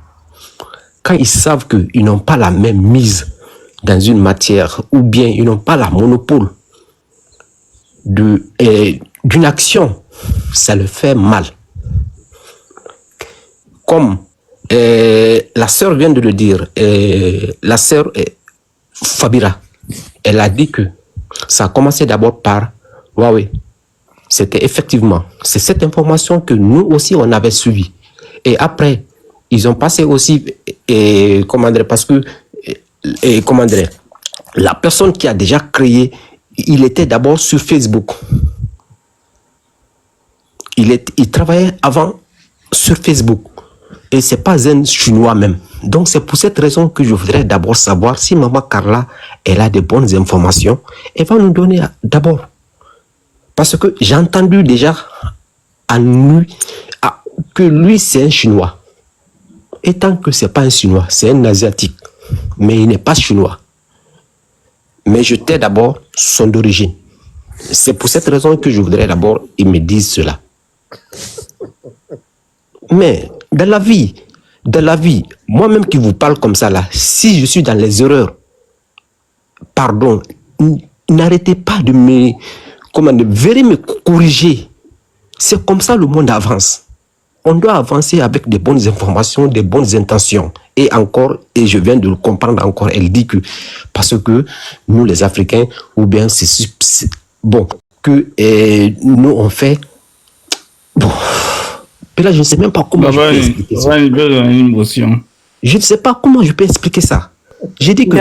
Quand ils savent qu'ils n'ont pas la même mise dans une matière, ou bien ils n'ont pas la monopole d'une action, ça le fait mal. Comme la sœur vient de le dire, la sœur Fabira, elle a dit que ça a commencé d'abord par Huawei. C'était effectivement, c'est cette information que nous aussi on avait suivie. Et après, ils ont passé aussi, parce que la personne qui a déjà créé, il était d'abord sur Facebook. Il travaillait avant sur Facebook. Et ce n'est pas un Chinois même. Donc c'est pour cette raison que je voudrais d'abord savoir si Maman Carla, elle a de bonnes informations. Elle va nous donner d'abord. Parce que j'ai entendu déjà que lui c'est un Chinois. Et tant que ce n'est pas un Chinois, c'est un Asiatique. Mais il n'est pas Chinois. Mais je tais d'abord son origine. C'est pour cette raison que je voudrais d'abord qu'il me dise cela. Mais dans la vie, moi-même qui vous parle comme ça là, si je suis dans les erreurs, pardon, n'arrêtez pas de me corriger. C'est comme ça le monde avance. On doit avancer avec des bonnes informations, des bonnes intentions. Et je viens de le comprendre encore, elle dit que parce que nous les Africains, ou bien nous on fait... Bon. Et là, je ne sais même pas comment je peux expliquer ça. Je ne sais pas comment je peux expliquer ça. J'ai dit que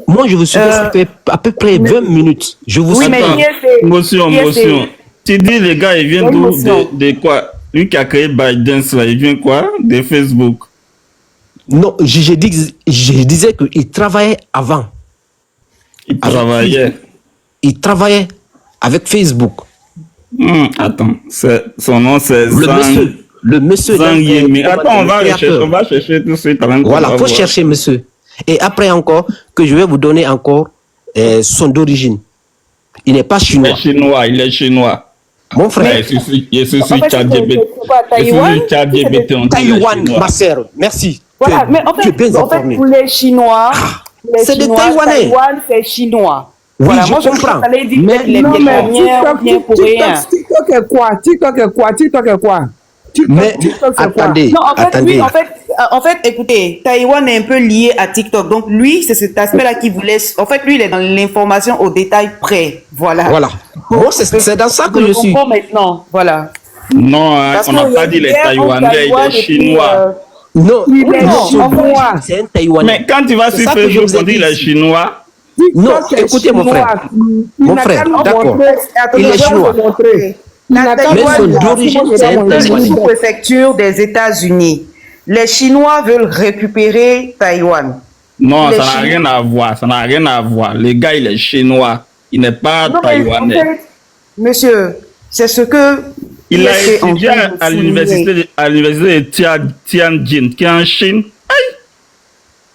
moi, je vous suis ça fait à peu près 20 minutes. Je vous suis Motion. Tu dis, les gars, ils viennent de quoi? Lui qui a créé Biden, il vient quoi? De Facebook. Non, je disais qu'il travaillait avant. Il travaillait avec Facebook. Attends, son nom c'est Le monsieur... Zhang Yiming. Attends, on va créateur. chercher tout de suite. Voilà, faut chercher monsieur. Et après encore, que je vais vous donner encore son d'origine. Il n'est pas chinois. Il est chinois. Mon frère. Je suis Taïwan, ma sœur. Merci. Voilà, mais en tu es bien fait, informé. pour les Chinois, c'est des Taïwanais. Taïwan, c'est chinois. Oui, voilà, je moi, comprends. Mais TikTok est quoi? TikTok est quoi? TikTok est quoi? Mais attendez, non, en fait, attendez. Lui, en fait, écoutez, Taïwan est un peu lié à TikTok. Donc, lui, c'est cet aspect-là qui voulait... En fait, lui, il est dans l'information au détail près. Voilà. Voilà. Bon, c'est dans ça que je suis. Maintenant, voilà. Non, hein, on n'a pas dit les Taïwanais, les Chinois. Non, c'est un Taïwanais. Mais quand tu vas sur Facebook, on dit les Chinois. Non, écoutez mon frère. Mon frère, d'accord. Il est chinois. La Taïwan est une sous-préfecture des États-Unis. Les Chinois veulent récupérer Taïwan. Non, ça n'a rien à voir. Ça n'a rien à voir. Le gars, il est chinois. Il n'est pas taïwanais. En fait, monsieur, c'est ce que... Il a étudié à l'université de Tianjin, qui est en Chine. Aïe.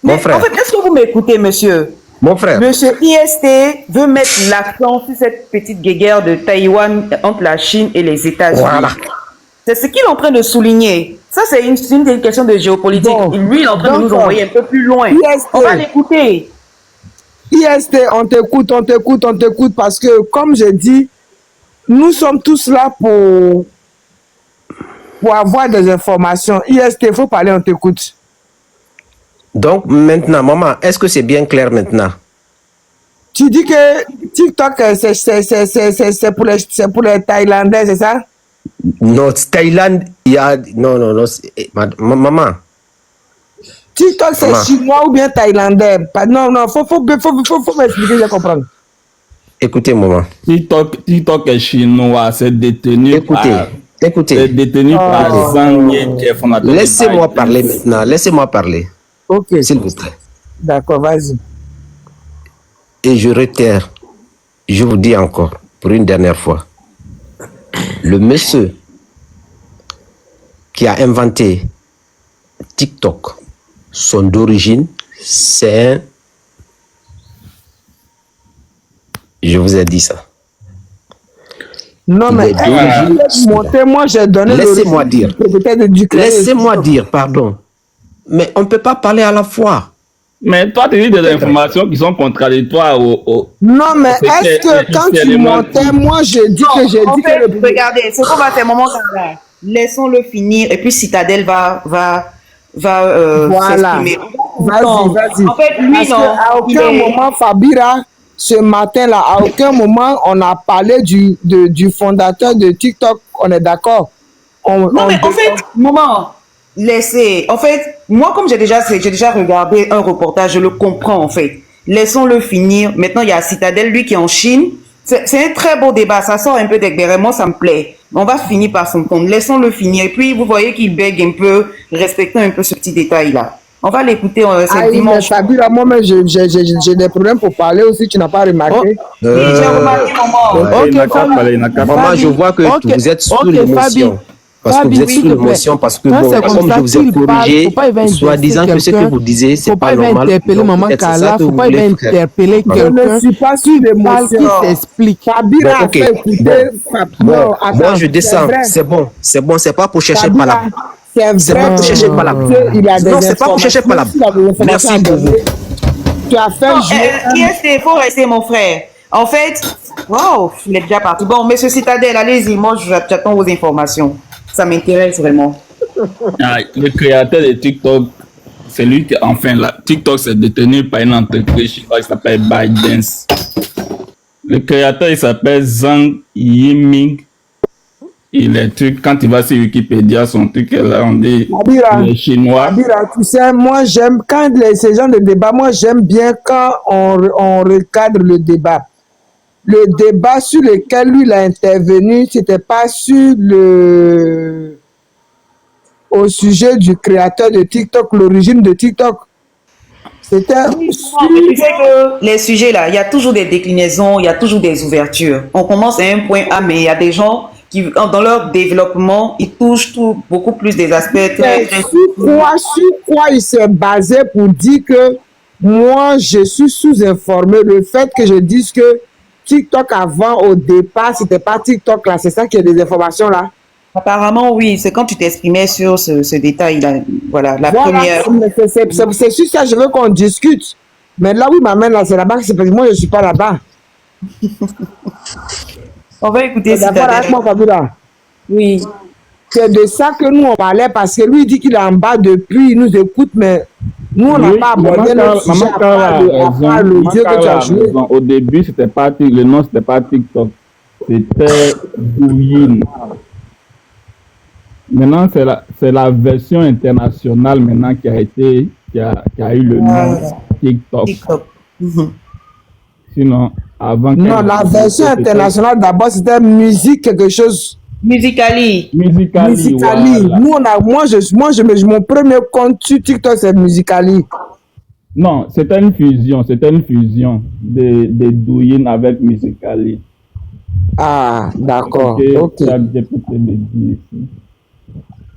Mon frère. En fait, est-ce que vous m'écoutez, monsieur? Mon frère. Monsieur IST veut mettre l'accent sur cette petite guéguerre de Taïwan entre la Chine et les États-Unis. Voilà. C'est ce qu'il est en train de souligner. Ça, c'est une question de géopolitique. Bon, lui, il est en train de nous envoyer un peu plus loin. IST. On va l'écouter. IST, on t'écoute parce que, comme je dis, nous sommes tous là pour avoir des informations. IST, il faut parler, on t'écoute. Donc, maintenant, maman, est-ce que c'est bien clair maintenant? Tu dis que TikTok, c'est pour les Thaïlandais, c'est ça? Non, Thaïlande, il y a... Non, maman. TikTok, c'est chinois ou bien thaïlandais? Non, faut m'expliquer, je comprends. Écoutez, maman. TikTok est chinois, c'est détenu par... Écoutez. C'est détenu par Zhang Yiming, fondateur. Laissez-moi parler maintenant, laissez-moi parler. Ok. S'il vous plaît. D'accord, vas-y. Et je réitère, je vous dis encore, pour une dernière fois, le monsieur qui a inventé TikTok, son d'origine, c'est un... Je vous ai dit ça. Non, mais moi j'ai donné... Laissez-moi dire. Laissez-moi dire, pardon. Mais on ne peut pas parler à la fois. Mais toi, tu dis des informations qui sont contradictoires Non, mais est-ce que quand tu montais, moi, j'ai dit que j'ai dit que... Regardez, ce qu'on va faire, moment là. Laissons-le finir, et puis Citadel va voilà. s'exprimer. Vas-y. En fait, lui, parce non. À aucun moment, Fabira, ce matin-là, à aucun moment, on a parlé du fondateur de TikTok. On est d'accord? Non, mais en fait, laissez. En fait, moi, comme j'ai déjà regardé un reportage, je le comprends, en fait. Laissons-le finir. Maintenant, il y a Citadel, lui, qui est en Chine. C'est un très beau débat. Ça sort un peu d'Agbert. Moi, ça me plaît. On va finir par son compte. Laissons-le finir. Et puis, vous voyez qu'il bègue un peu, respectant un peu ce petit détail-là. On va l'écouter dimanche. Fabira, moi-même, j'ai des problèmes pour parler aussi. Tu n'as pas remarqué? J'ai remarqué, Maman, je vois que vous êtes sous l'émotion. Parce que vous êtes sous l'émotion, parce que bon, comme je vous ai corrigé, soi-disant que ce que vous disiez, c'est pas normal. Interpeller maman Kala, faut pas interpeller quelqu'un. Je ne suis pas sous l'émotion. Qui s'explique. Fabira a fait écouter. Bon, moi je descends, c'est bon, c'est pas pour chercher palabre. C'est pas pour chercher palabre. Non, c'est pas pour chercher palabre. Merci beaucoup. Tu as fait il faut rester, mon frère. En fait, wow, il est déjà parti. Bon, monsieur Citadel, allez-y, moi j'attends vos informations. Ça m'intéresse vraiment. Le créateur de TikTok, c'est lui qui, enfin, TikTok c'est détenu par une entreprise chinoise qui s'appelle ByteDance. Le créateur, il s'appelle Zhang Yiming. Il est truc, quand il va sur Wikipédia, son truc est là, on dit les Chinois. Abira, tu sais, moi j'aime, quand ces gens de débat, moi j'aime bien quand on recadre le débat. Le débat sur lequel lui il a intervenu, c'était pas au sujet du créateur de TikTok, l'origine de TikTok. C'était tu sais que les sujets là, il y a toujours des déclinaisons, il y a toujours des ouvertures. On commence à un point A, mais il y a des gens dans leur développement, ils touchent beaucoup plus des aspects très... Sur quoi il s'est basé pour dire que moi, je suis sous-informé. Le fait que je dise que TikTok avant, au départ, c'était pas TikTok là, c'est ça qui est des informations là. Apparemment, oui, c'est quand tu t'exprimais sur ce détail-là. Voilà, la première. C'est sur ça que je veux qu'on discute. Mais là où il m'amène là, c'est là-bas que c'est parce que moi, je suis pas là-bas. On va écouter ça. D'accord avec moi, Fabiola? Oui. C'est de ça que nous, on parlait parce que lui, il dit qu'il est en bas depuis, il nous écoute, mais nous, on n'a pas abordé le sujet à part l'audio que tu as joué. Au début, le nom, c'était pas TikTok. C'était Douyin. Maintenant, c'est la version internationale maintenant qui a eu le nom TikTok. Sinon, avant... Non, la version internationale, d'abord, c'était musique quelque chose. Musicali. Musicali. Voilà. Mon premier compte sur TikTok, c'est Musicali. Non, c'était une fusion de Douyin avec Musicali. Ah, d'accord.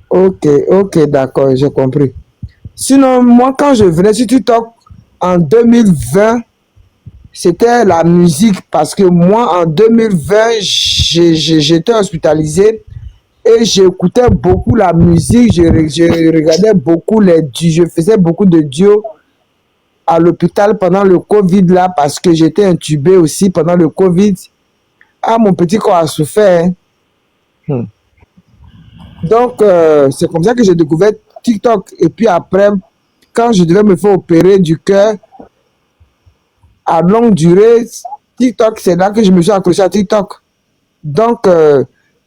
Ok, d'accord, j'ai compris. Sinon, moi, quand je venais sur TikTok en 2020, c'était la musique parce que moi, en 2020, j'étais hospitalisé et j'écoutais beaucoup la musique, je regardais beaucoup je faisais beaucoup de duos à l'hôpital pendant le Covid là parce que j'étais intubé aussi pendant le Covid. Ah, mon petit corps a souffert. Hein. Donc, c'est comme ça que j'ai découvert TikTok. Et puis après, quand je devais me faire opérer du cœur, à longue durée, TikTok, c'est là que je me suis accroché à TikTok. Donc,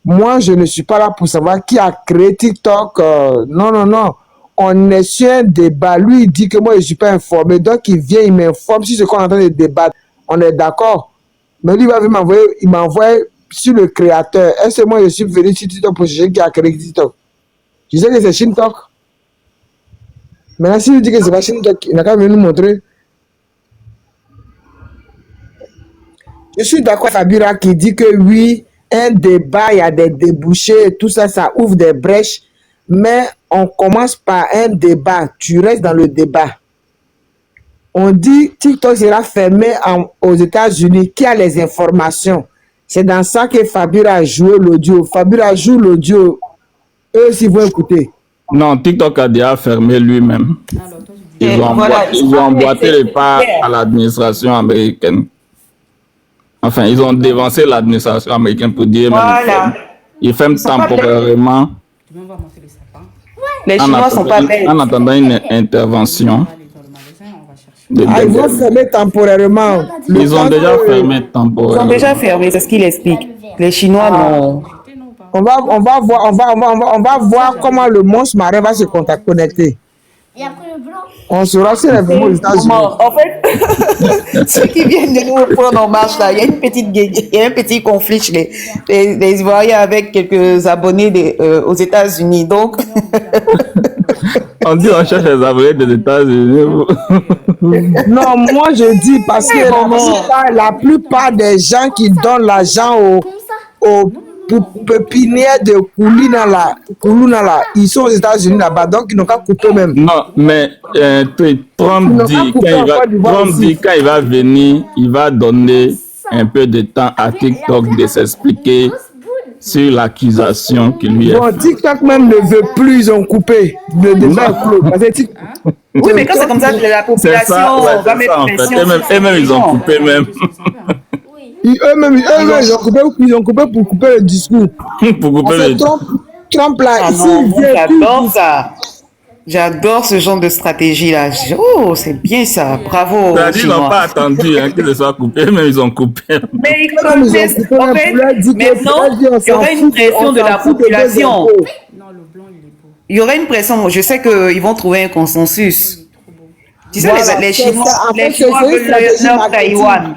moi, je ne suis pas là pour savoir qui a créé TikTok. Non. On est sur un débat. Lui, il dit que moi, je ne suis pas informé. Donc, il vient, il m'informe sur ce qu'on est en train de débattre. On est d'accord. Mais lui, il m'a envoyé sur le créateur. Est-ce que moi, je suis venu sur TikTok pour chercher qui a créé TikTok? Je sais que c'est Shintok. Maintenant, s'il dit que c'est pas Shintok, il n'a qu'à venir nous montrer. Je suis d'accord avec Fabira qui dit que oui, un débat, il y a des débouchés, tout ça, ça ouvre des brèches. Mais on commence par un débat. Tu restes dans le débat. On dit TikTok sera fermé aux États-Unis. Qui a les informations? C'est dans ça que Fabira a joué l'audio. Fabira joue l'audio. Eux aussi vont écouter. Non, TikTok a déjà fermé lui-même. Ils ont emboîté les pas à l'administration américaine. Enfin, ils ont dévancé l'administration américaine pour dire ils ferment temporairement. Les Chinois sont pas bêtes. En attendant une intervention. Ils vont fermer temporairement. Ils ont déjà fermé temporairement. Ils ont déjà fermé, c'est ce qu'il explique. Les Chinois non. On va voir comment le monstre marin va se connecter. On saura si les vraiment aux États-Unis. En fait, ceux qui viennent de nous prendre en marche là, il y a un petit conflit chez les Ivoiriens avec quelques abonnés aux États-Unis. Donc, on dit on cherche les abonnés des États-Unis. Non, moi je dis parce que la plupart des gens qui donnent l'argent aux pépinières de Koulouna là, ils sont aux États-Unis là-bas, donc ils n'ont qu'à couper même. Non, mais Trump dit quand il va venir, il va donner un peu de temps à TikTok de s'expliquer sur l'accusation qui lui est faite. TikTok même ne veut plus, ils ont coupé. Oui, mais quand c'est comme ça, la population va mettre pression. Eux-mêmes, ils ont coupé même. Eux-mêmes, ils ont coupé pour couper le discours. Pour couper le discours. Trump là, j'adore ça. J'adore ce genre de stratégie là. Oh, c'est bien ça. Bravo. Ils n'ont pas attendu que ce soit coupé, mais ils ont coupé. Mais en fait, maintenant, il y aurait une pression de la population. Il y aurait une pression. Je sais qu'ils vont trouver un consensus. Tu sais, les Chinois veulent leur Taïwan.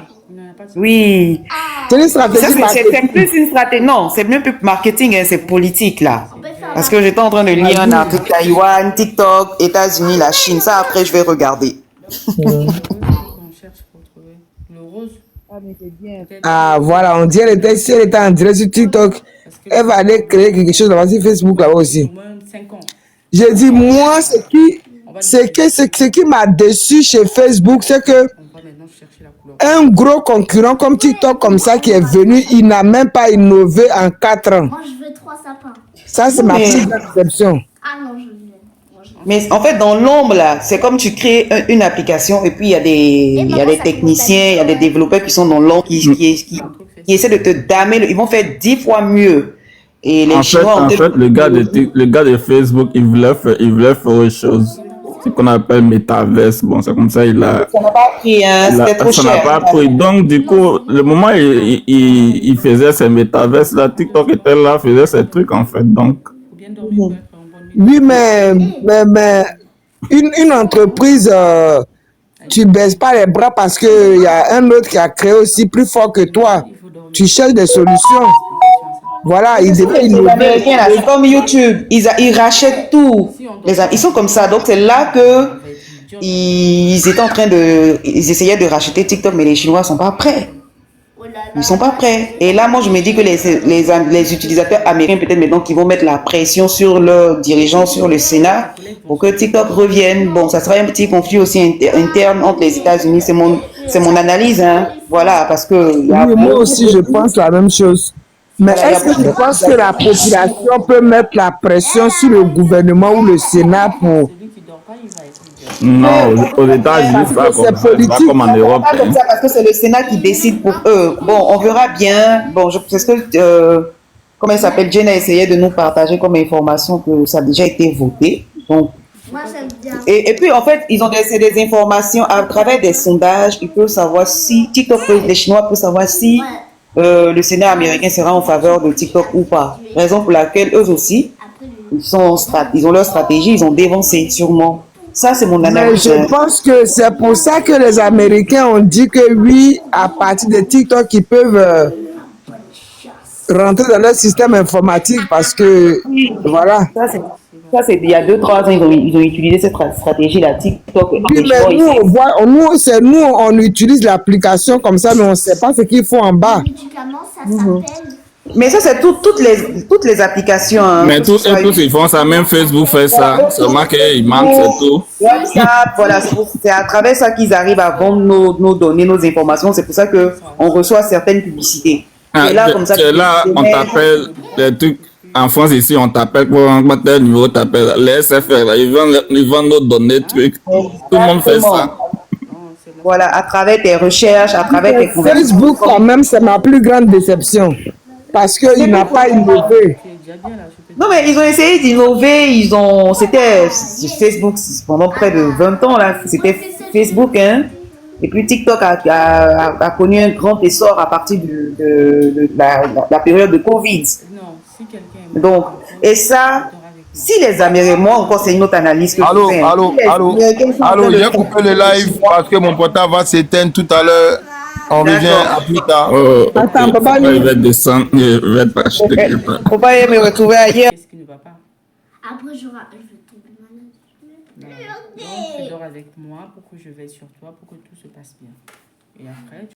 Oui. C'est une stratégie marketing. C'est plus une stratégie. Non, c'est même plus marketing, hein, c'est politique là. Parce que j'étais en train de lire un article Taïwan, TikTok, États-Unis, la Chine. Ça, après, je vais regarder. Ah, voilà, on dirait qu'elle était en direct sur TikTok. elle va aller créer quelque chose là-bas sur Facebook là-bas aussi. J'ai dit, moi, ce qui m'a déçu chez Facebook, c'est que un gros concurrent comme TikTok, comme ça, qui est venu, il n'a même pas innové en 4 ans. Moi, je veux 3 sapins. Ça, c'est ma petite exception. Ah non, je veux. Mais en fait, dans l'ombre, là, c'est comme tu crées une application et puis il y a des techniciens, il y a des développeurs qui sont dans l'ombre, qui essaient de te damer, ils vont faire 10 fois mieux. Et les Chinois en fait, le gars de Facebook, il voulait faire autre chose. Ce qu'on appelle Metaverse. Bon, c'est comme ça, ça n'a pas pris, hein, c'était trop cher. Ça n'a pas pris. Donc, du coup, le moment où il faisait ses Metaverse, là, TikTok était là, faisait ses trucs, en fait. Donc. Oui, mais une entreprise, tu baisses pas les bras parce qu'il y a un autre qui a créé aussi plus fort que toi. Tu cherches des solutions. Voilà, les Américains, là, c'est comme YouTube. Ils rachètent tout. Ils sont comme ça. Donc, c'est là que ils étaient en train ils essayaient de racheter TikTok, mais les Chinois sont pas prêts. Ils sont pas prêts. Et là, moi, je me dis que les utilisateurs américains, peut-être maintenant, qui vont mettre la pression sur leurs dirigeants, sur le Sénat, pour que TikTok revienne. Bon, ça sera un petit conflit aussi interne entre les États-Unis. C'est mon analyse, hein. Voilà, parce que... Oui, moi aussi, je pense la même chose. Mais est-ce que tu penses que la population peut mettre la pression sur le gouvernement ou le Sénat pour... Non, aux États-Unis, c'est pas comme en Europe. Pas comme ça parce que c'est le Sénat qui décide pour eux. Bon, on verra bien. Bon, c'est ce que, comment elle s'appelle, Jen a essayé de nous partager comme information que ça a déjà été voté. Donc, moi, j'aime bien. Et puis, en fait, ils ont des informations à travers des sondages. Ils peuvent savoir si TikTok, les Chinois peuvent savoir si le Sénat américain sera en faveur de TikTok ou pas. Raison pour laquelle eux aussi, ils ont leur stratégie, ils ont dévancé sûrement. Ça, c'est mon analyse. Mais je pense que c'est pour ça que les Américains ont dit que oui, à partir de TikTok, ils peuvent rentrer dans leur système informatique parce que, voilà. Ça, c'est il y a 2-3 ans, ils ont utilisé cette stratégie-là, TikTok. Oui, mais nous, on utilise l'application comme ça, mais on ne sait pas ce qu'il faut en bas. Mais ça, c'est toutes les applications. Hein, mais tous ils font ça, même Facebook fait ça. Seulement qu'ils manquent, c'est tout. WhatsApp, voilà, c'est à travers ça qu'ils arrivent à vendre nos données, nos informations. C'est pour ça qu'on reçoit certaines publicités. Et là, comme ça, on t'appelle les trucs. En France, ici, on t'appelle pour un numéro, t'appelles les SFR, là, ils vendent nos données, trucs. Tout le monde fait ça. Voilà, à travers tes recherches, à travers tes conversations. Facebook, quand même, c'est ma plus grande déception. Parce qu'il n'a pas innové. Non, mais ils ont essayé d'innover. C'était Facebook pendant près de 20 ans, là. C'était Facebook, hein. Et puis TikTok a connu un grand essor à partir de la période de Covid. Donc, et ça, si les Américains, moi encore, c'est une autre analyse que allô, je fais. Allô, j'ai coupé le live parce que mon portable va s'éteindre tout à l'heure. On revient à plus tard. Attends, papa, il va descendre, il va t'acheter. Faut pas me retrouver ailleurs. Après, je vais tomber malade. Donc, tu dors avec moi pour que je veille sur toi, pour que tout se passe bien. Et après,